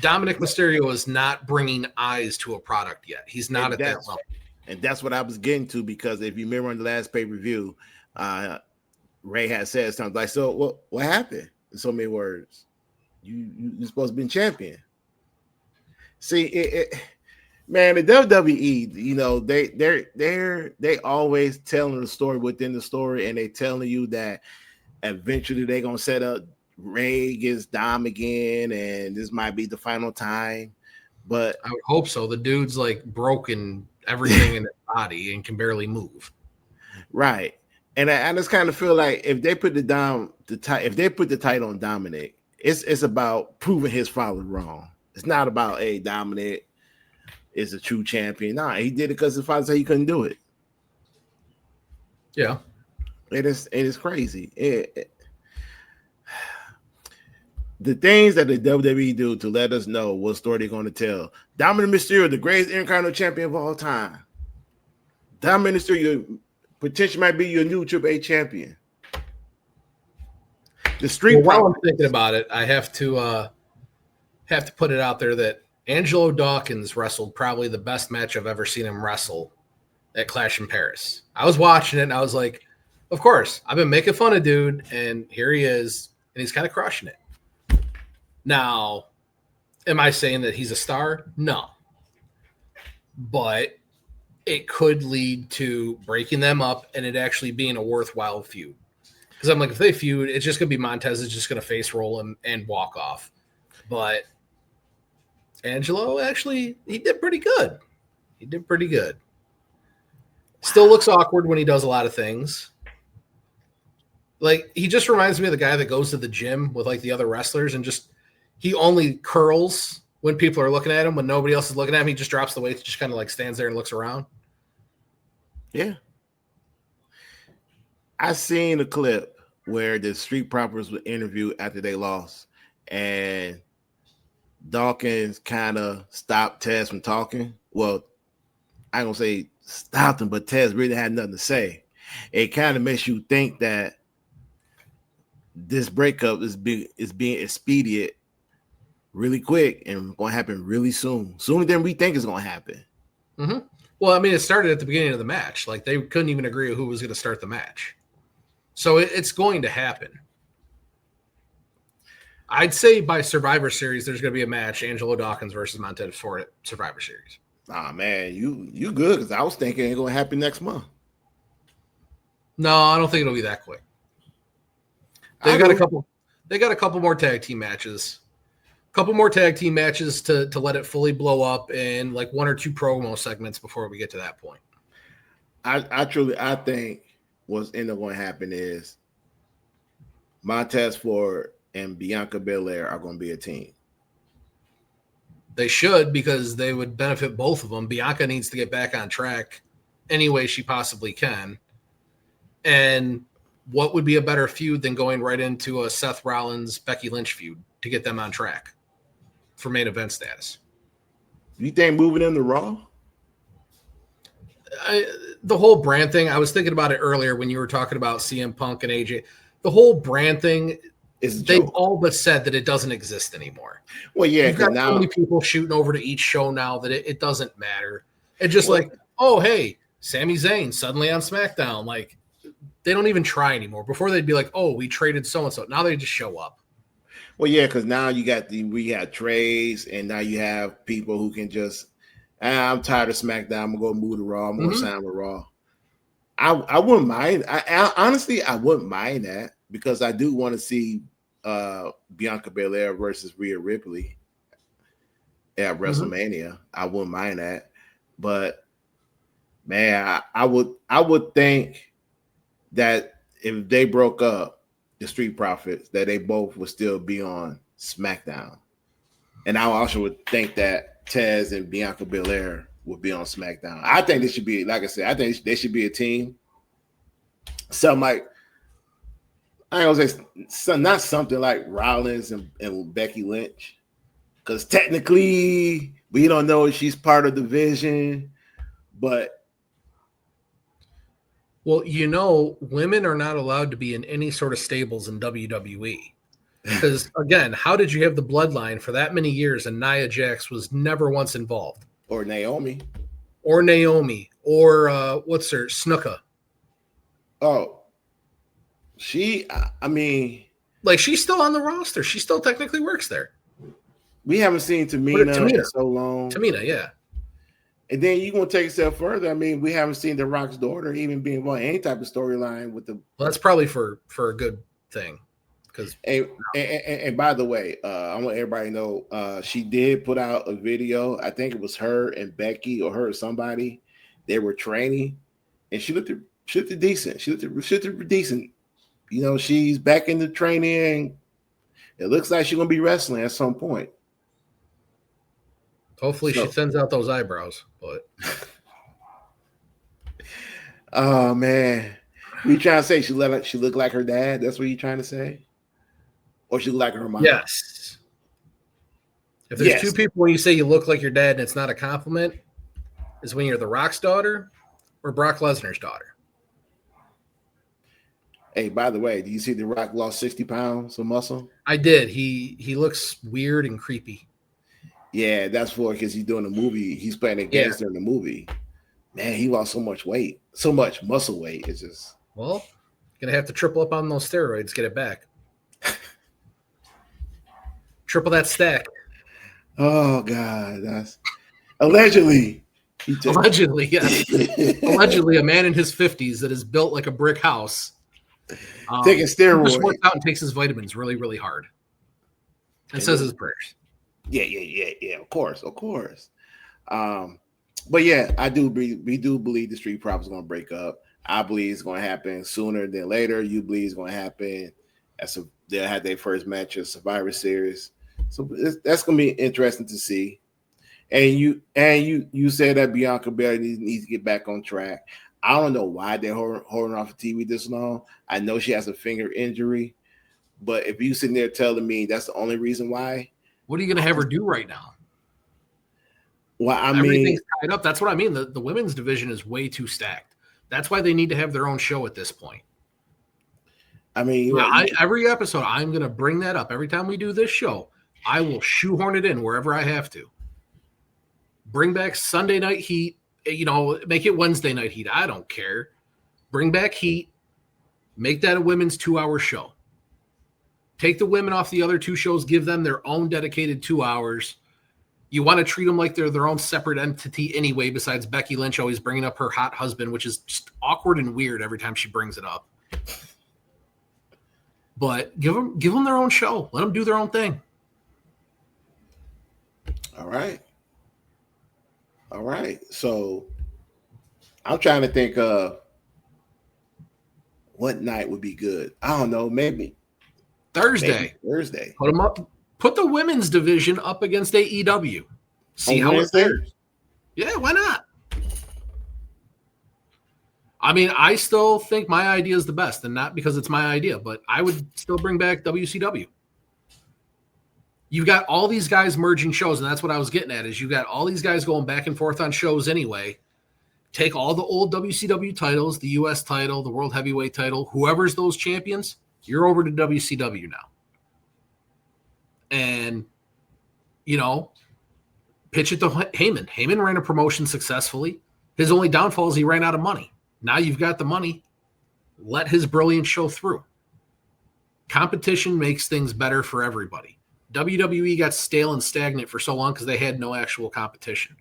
Dominic Mysterio is not bringing eyes to a product yet. He's not at that level. And that's what I was getting to, because if you remember on the last pay-per-view, Ray had said something like, so what happened? In so many words. You're supposed to be champion. See, Man, the WWE, they always telling the story within the story, and they telling you that eventually they're gonna set up Ray against Dom again, and this might be the final time. But I would hope so. The dude's like broken everything in his body and can barely move. right, and I just kind of feel like if they put if they put the title on Dominic, it's about proving his father wrong. It's not about Dominic is a true champion. Nah, he did it because his father said he couldn't do it. Yeah, it is crazy. The things that the WWE do to let us know what story they're going to tell. Dominic Mysterio, the greatest Intercontinental champion of all time. Dominic Mysterio potentially might be your new Triple A champion. The Street while I'm thinking about it, I have to put it out there that Angelo Dawkins wrestled probably the best match I've ever seen him wrestle at Clash in Paris. I was watching it and I was like, of course, I've been making fun of dude, and here he is, and he's kind of crushing it. Now, am I saying that he's a star? No. But it could lead to breaking them up and it actually being a worthwhile feud. Because I'm like, if they feud, it's just going to be Montez is just going to face roll him and walk off. But Angelo, actually, he did pretty good. Still looks awkward when he does a lot of things. Like, he just reminds me of the guy that goes to the gym with, like, the other wrestlers and just – he only curls when people are looking at him. When nobody else is looking at him, he just drops the weight, just kind of like stands there and looks around. Yeah. I seen a clip where the Street Profits were interviewed after they lost, and Dawkins kind of stopped Tez from talking. Well, I ain't gonna say stopped him, but Tez really had nothing to say. It kind of makes you think that this breakup is being expedient really quick and going to happen really sooner than we think it's going to happen. Mm-hmm. Well, I mean, it started at the beginning of the match. Like, they couldn't even agree who was going to start the match. So it's going to happen. I'd say by Survivor Series, there's going to be a match, Angelo Dawkins versus Montez for Survivor Series. Ah, man, you good, because I was thinking it's going to happen next month. No, I don't think it'll be that quick. They got a couple more tag team matches. Couple more tag team matches to let it fully blow up, and like one or two promo segments before we get to that point. I think what's going to happen is Montez Ford and Bianca Belair are going to be a team. They should, because they would benefit both of them. Bianca needs to get back on track any way she possibly can. And what would be a better feud than going right into a Seth Rollins, Becky Lynch feud to get them on track for main event status? You think moving them to Raw? The whole brand thing, I was thinking about it earlier when you were talking about CM Punk and AJ. The whole brand thing, they've all but said that it doesn't exist anymore. Well, yeah, because now so many people shooting over to each show now that it doesn't matter. It's just like, oh, hey, Sami Zayn suddenly on SmackDown. Like, they don't even try anymore. Before they'd be like, oh, we traded so-and-so. Now they just show up. Well, yeah, because now we have trades, and now you have people who can just, I'm tired of SmackDown. I'm going to move to Raw. I'm going to sign with Raw. I wouldn't mind. I honestly, I wouldn't mind that, because I do want to see Bianca Belair versus Rhea Ripley at WrestleMania. I wouldn't mind that. But, man, I would think that if they broke up, the Street Profits, that they both would still be on SmackDown. And I also would think that Tez and Bianca Belair would be on SmackDown. I think they should be, like I said, I think they should be a team. Something like, I ain't gonna say, not something like Rollins and Becky Lynch, because technically we don't know if she's part of the division, but well, women are not allowed to be in any sort of stables in WWE. Because, again, how did you have the bloodline for that many years and Nia Jax was never once involved? Or Naomi. Or what's her, Snuka. Oh, I mean. Like, she's still on the roster. She still technically works there. We haven't seen Tamina in so long. Tamina, yeah. And then you gonna take a step further. I mean, we haven't seen The Rock's daughter even be involved in any type of storyline with the. Well, that's probably for a good thing, because. And by the way, I want everybody to know she did put out a video. I think it was her and Becky or her or somebody. They were training, and she looked decent. She looked decent. You know, she's back in the training. It looks like she's gonna be wrestling at some point. Hopefully she thins out those eyebrows, but oh man. What you trying to say? She looked like her dad? That's what you trying to say? Or she looked like her mom? Yes. If there's two people when you say you look like your dad and it's not a compliment, is when you're The Rock's daughter or Brock Lesnar's daughter. Hey, by the way, do you see The Rock lost 60 pounds of muscle? I did. He looks weird and creepy. Yeah, that's because he's doing a movie. He's playing a gangster in the movie. Man, he lost so much weight, so much muscle weight. It's just gonna have to triple up on those steroids, get it back. Triple that stack. Oh God, that's allegedly. Allegedly, yes. Allegedly, a man in his 50s that is built like a brick house, taking steroids, just works out and takes his vitamins really, really hard, and says his prayers. Yeah. Of course. But yeah, we do believe the Street Profits is going to break up. I believe it's going to happen sooner than later. You believe it's going to happen. They'll have their first match of Survivor Series. So that's going to be interesting to see. And you said that Bianca Belair needs to get back on track. I don't know why they're holding off of TV this long. I know she has a finger injury, but if you sitting there telling me that's the only reason why, what are you going to have her do right now? Well, I mean, everything's tied up. That's what I mean. The women's division is way too stacked. That's why they need to have their own show at this point. I mean, every episode, I'm going to bring that up. Every time we do this show, I will shoehorn it in wherever I have to. Bring back Sunday Night Heat. Make it Wednesday Night Heat. I don't care. Bring back Heat. Make that a women's 2-hour show. Take the women off the other two shows. Give them their own dedicated 2 hours. You want to treat them like they're their own separate entity anyway, besides Becky Lynch always bringing up her hot husband, which is just awkward and weird every time she brings it up. But give them their own show. Let them do their own thing. All right. So I'm trying to think of what night would be good. I don't know. Maybe Thursday. Put them up. Put the women's division up against AEW. See how it fares. Yeah, why not? I mean, I still think my idea is the best, and not because it's my idea, but I would still bring back WCW. You've got all these guys merging shows, and that's what I was getting at, is you got all these guys going back and forth on shows anyway. Take all the old WCW titles, the U.S. title, the World Heavyweight title, whoever's those champions, you're over to WCW now. And, pitch it to Heyman. Heyman ran a promotion successfully. His only downfall is he ran out of money. Now you've got the money. Let his brilliance show through. Competition makes things better for everybody. WWE got stale and stagnant for so long because they had no actual competition.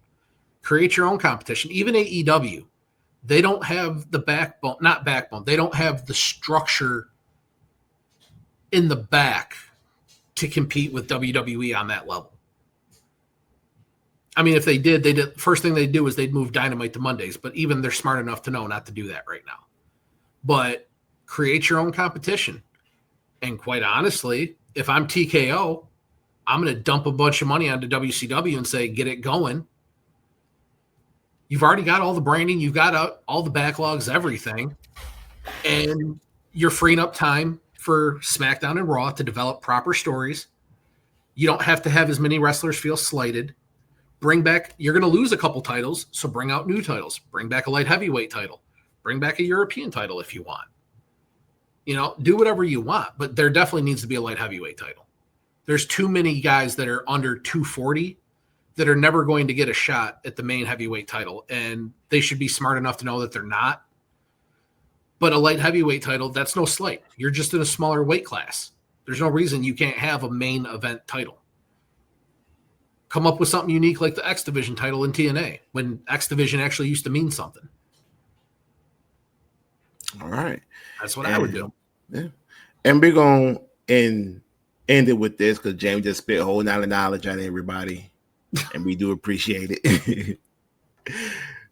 Create your own competition. Even AEW, they don't have the backbone. They don't have the structure in the back to compete with WWE on that level. I mean, if they did, first thing they'd do is they'd move Dynamite to Mondays, but even they're smart enough to know not to do that right now. But create your own competition. And quite honestly, if I'm TKO, I'm going to dump a bunch of money onto WCW and say, get it going. You've already got all the branding. You've got all the backlogs, everything. And you're freeing up time for SmackDown and Raw to develop proper stories. You don't have to have as many wrestlers feel slighted. Bring back, you're going to lose a couple titles, so bring out new titles. Bring back a light heavyweight title. Bring back a European title if you want. Do whatever you want, but there definitely needs to be a light heavyweight title. There's too many guys that are under 240 that are never going to get a shot at the main heavyweight title, and they should be smart enough to know that they're not. But a light heavyweight title, that's no slight. You're just in a smaller weight class. There's no reason you can't have a main event title. come up with something unique like the X Division title in TNA when X Division actually used to mean something. All right. That's what I would do. Yeah. And we're going to end it with this because James just spit a whole lot of knowledge out of everybody. And we do appreciate it.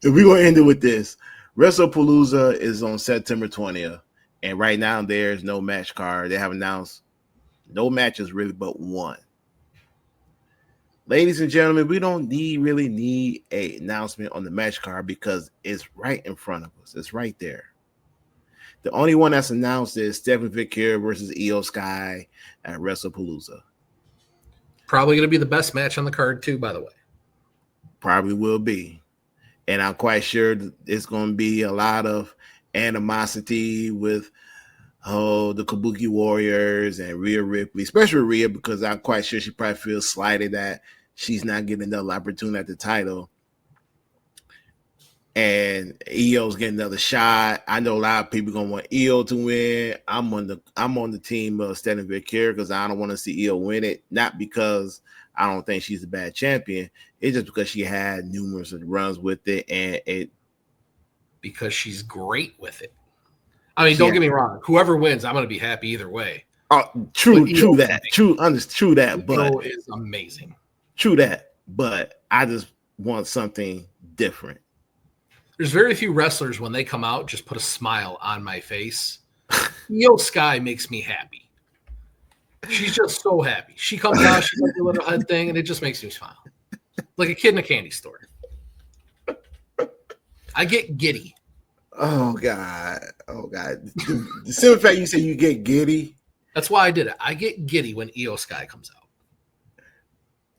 So we're going to end it with this. WrestlePalooza is on September 20th. And right now there's no match card. They have announced no matches really but one. Ladies and gentlemen, we don't really need an announcement on the match card because it's right in front of us. It's right there. The only one that's announced is Stephanie Victor versus Iyo Sky at WrestlePalooza. Probably going to be the best match on the card too, by the way. Probably will be. And I'm quite sure it's going to be a lot of animosity with the Kabuki Warriors and Rhea Ripley, especially Rhea, because I'm quite sure she probably feels slighted that she's not getting another opportunity at the title. And Io's getting another shot. I know a lot of people gonna want Iyo to win. I'm on the team of Stephanie Victor because I don't want to see Iyo win it. Not because I don't think she's a bad champion. It's just because she had numerous runs with it, and because she's great with it. I mean, don't get me wrong. Whoever wins, I'm gonna be happy either way. Oh, true that. True that. But Iyo is amazing. True that. But I just want something different. There's very few wrestlers when they come out just put a smile on my face. Iyo Sky makes me happy. She's just so happy. She comes out, she does the little head thing, and it just makes me smile. Like a kid in a candy store. I get giddy. Oh, God. The simple fact you say you get giddy. That's why I did it. I get giddy when Iyo Sky comes out.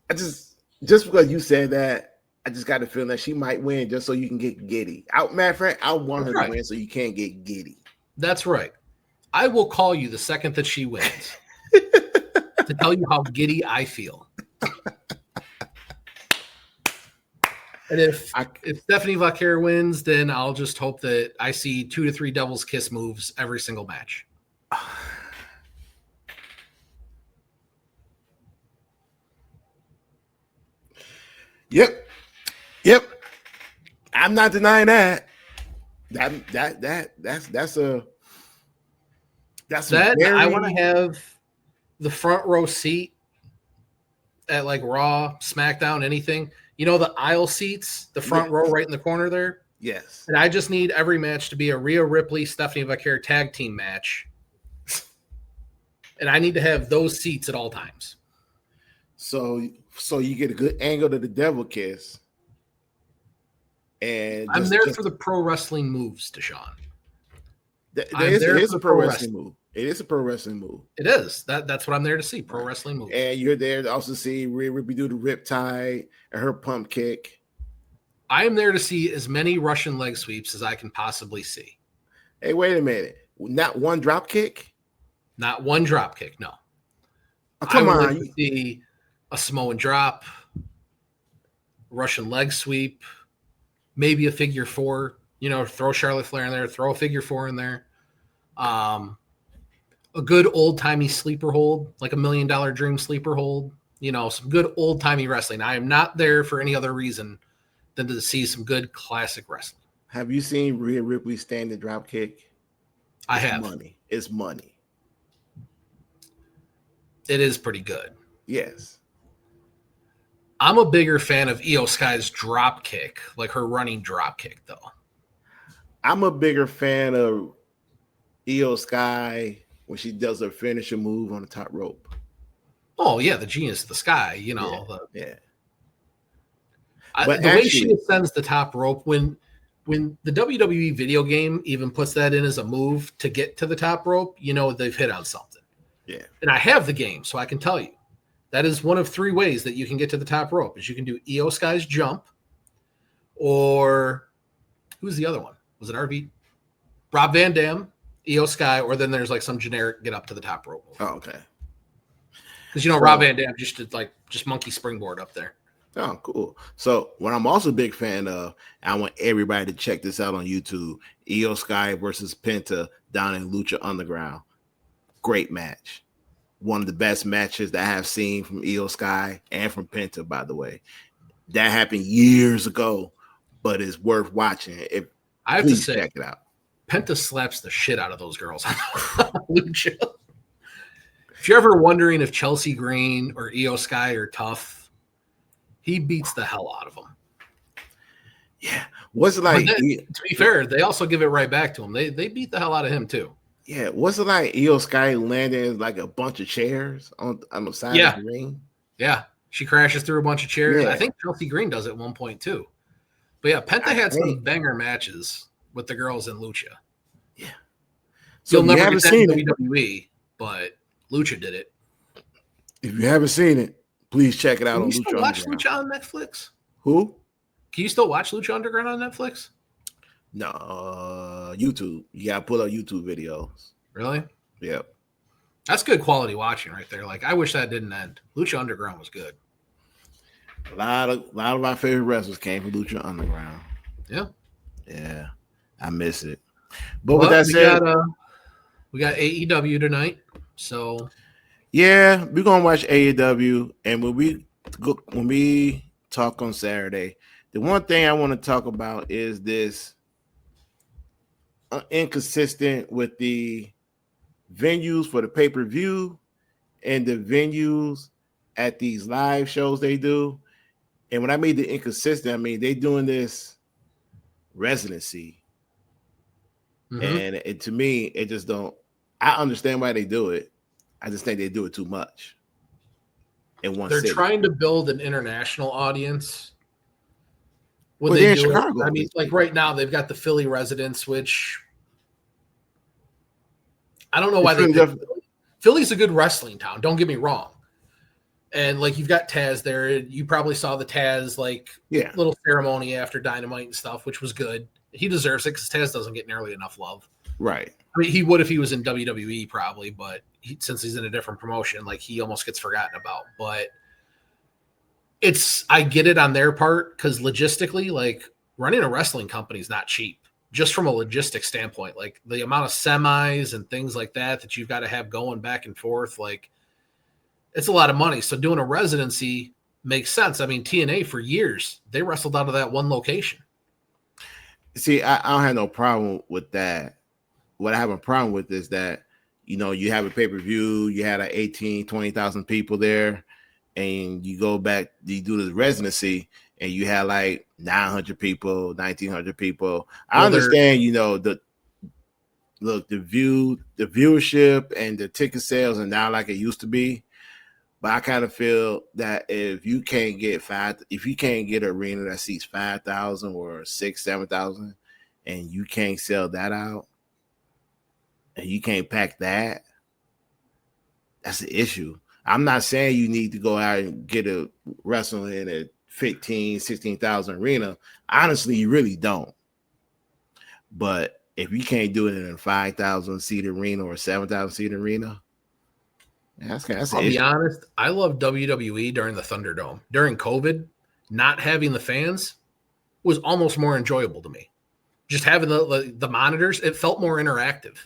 I just because you said that, I just got a feeling that she might win just so you can get giddy. Matter of fact, I want her to win so you can't get giddy. That's right. I will call you the second that she wins to tell you how giddy I feel. And if Stephanie Victor wins, then I'll just hope that I see 2 to 3 Devil's Kiss moves every single match. Yep. I'm not denying that. That's I want to have the front row seat at like Raw, SmackDown, anything. You know the aisle seats, the front row right in the corner there? Yes. And I just need every match to be a Rhea Ripley, Stephanie Victor tag team match. And I need to have those seats at all times. So you get a good angle to the Devil Kiss. And I'm there for the pro wrestling moves, Deshaun. It is a pro wrestling move. It is a pro wrestling move. It is. That's what I'm there to see, pro wrestling moves. And you're there to also see Rhea Ripley do the riptide and her pump kick. I am there to see as many Russian leg sweeps as I can possibly see. Hey, wait a minute. Not one drop kick? Not one drop kick, no. Oh, come on. Like to see a Samoan drop, Russian leg sweep, maybe a figure 4, throw Charlotte Flair in there, throw a figure 4 in there. A good old-timey sleeper hold, like a $1 Million Dream sleeper hold, some good old-timey wrestling. I am not there for any other reason than to see some good classic wrestling. Have you seen Rhea Ripley standing drop kick? I have. It's money. It is pretty good. Yes. I'm a bigger fan of Iyo Sky's drop kick, like her running drop kick, though. I'm a bigger fan of Iyo Sky when she does her finisher move on the top rope. Oh, yeah, the Genius of the Sky, Yeah. The way she ascends the top rope, when the WWE video game even puts that in as a move to get to the top rope, they've hit on something. Yeah. And I have the game, so I can tell you. That is one of 3 ways that you can get to the top rope. Is you can do Iyo Sky's jump, or who's the other one? Was it RV? Rob Van Dam, Iyo Sky, or then there's like some generic get up to the top rope. Oh, okay. Because Rob Van Dam just monkey springboard up there. Oh, cool. So what I'm also a big fan of, I want everybody to check this out on YouTube. Iyo Sky versus Penta down in Lucha Underground. Great match. one of the best matches that I have seen from Iyo Sky and from Penta, by the way. That happened years ago, but it's worth watching. I have to Please say, check it out. Penta slaps the shit out of those girls on Lucha. If you're ever wondering if Chelsea Green or Iyo Sky are tough, he beats the hell out of them. Yeah. What's it like? Then, to be fair, they also give it right back to him. They beat the hell out of him too. Yeah. What's it like? Iyo Sky landing like a bunch of chairs on the side of the ring? Yeah. She crashes through a bunch of chairs. Yeah. I think Chelsea Green does at one point too. But yeah, Penta had some banger matches with the girls in Lucha. Yeah. So you'll never get that in WWE, but Lucha did it. If you haven't seen it, please check it out on Lucha. Can you still watch Underground. Lucha on Netflix? Who? Can you still watch Lucha Underground on Netflix? No, YouTube. You gotta pull up YouTube videos. Really? Yep. That's good quality watching right there. Like, I wish that didn't end. Lucha Underground was good. A lot of my favorite wrestlers came from Lucha Underground. Yeah. Yeah. I miss it. But with that said, we got AEW tonight. So yeah, we're gonna watch AEW, and when we talk on Saturday, the one thing I want to talk about is this inconsistent with the venues for the pay-per-view and the venues at these live shows they do. And when I mean the inconsistent, I mean they doing this residency. Mm-hmm. And to me, it just don't. I understand why they do it. I just think they do it too much. They're trying to build an international audience. Well, they're in Chicago. I mean, like right now, they've got the Philly residents, which I don't know why they picked Philly. Philly's a good wrestling town. Don't get me wrong. And like you've got Taz there. You probably saw the Taz little ceremony after Dynamite and stuff, which was good. He deserves it because Taz doesn't get nearly enough love. Right. I mean, he would if he was in WWE probably, but since he's in a different promotion, like he almost gets forgotten about. But I get it on their part because logistically, like running a wrestling company is not cheap. Just from a logistics standpoint, like the amount of semis and things like that you've got to have going back and forth, like it's a lot of money. So doing a residency makes sense. I mean, TNA for years, they wrestled out of that one location. See, I don't have no problem with that. What I have a problem with is that, you have a pay-per-view, you had 18, 20,000 people there, and you go back, you do the residency, and you had like 900 people, 1,900 people. I understand, the viewership and the ticket sales are not like it used to be. But I kind of feel that if you can't get an arena that seats 5,000 or 6,000, 7,000, and you can't sell that out, and you can't pack that, that's the issue. I'm not saying you need to go out and get a wrestling in a 15,000, 16,000 arena. Honestly, you really don't. But if you can't do it in a 5,000 seat arena or a 7,000 seat arena, I'll be honest, I love WWE during the Thunderdome. During COVID, not having the fans was almost more enjoyable to me. Just having the monitors, it felt more interactive.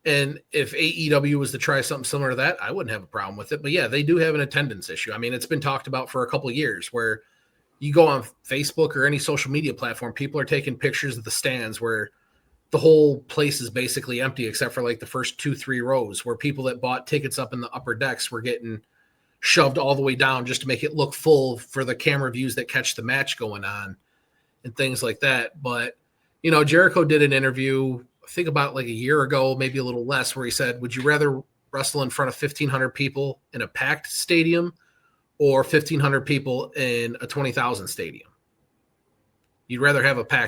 And if AEW was to try something similar to that, I wouldn't have a problem with it. But yeah, they do have an attendance issue. I mean, it's been talked about for a couple of years where you go on Facebook or any social media platform, people are taking pictures of the stands where the whole place is basically empty except for like the first 2-3 rows where people that bought tickets up in the upper decks were getting shoved all the way down just to make it look full for the camera views that catch the match going on and things like that. But, Jericho did an interview, I think about like a year ago, maybe a little less, where he said, would you rather wrestle in front of 1,500 people in a packed stadium or 1,500 people in a 20,000 stadium? You'd rather have a packed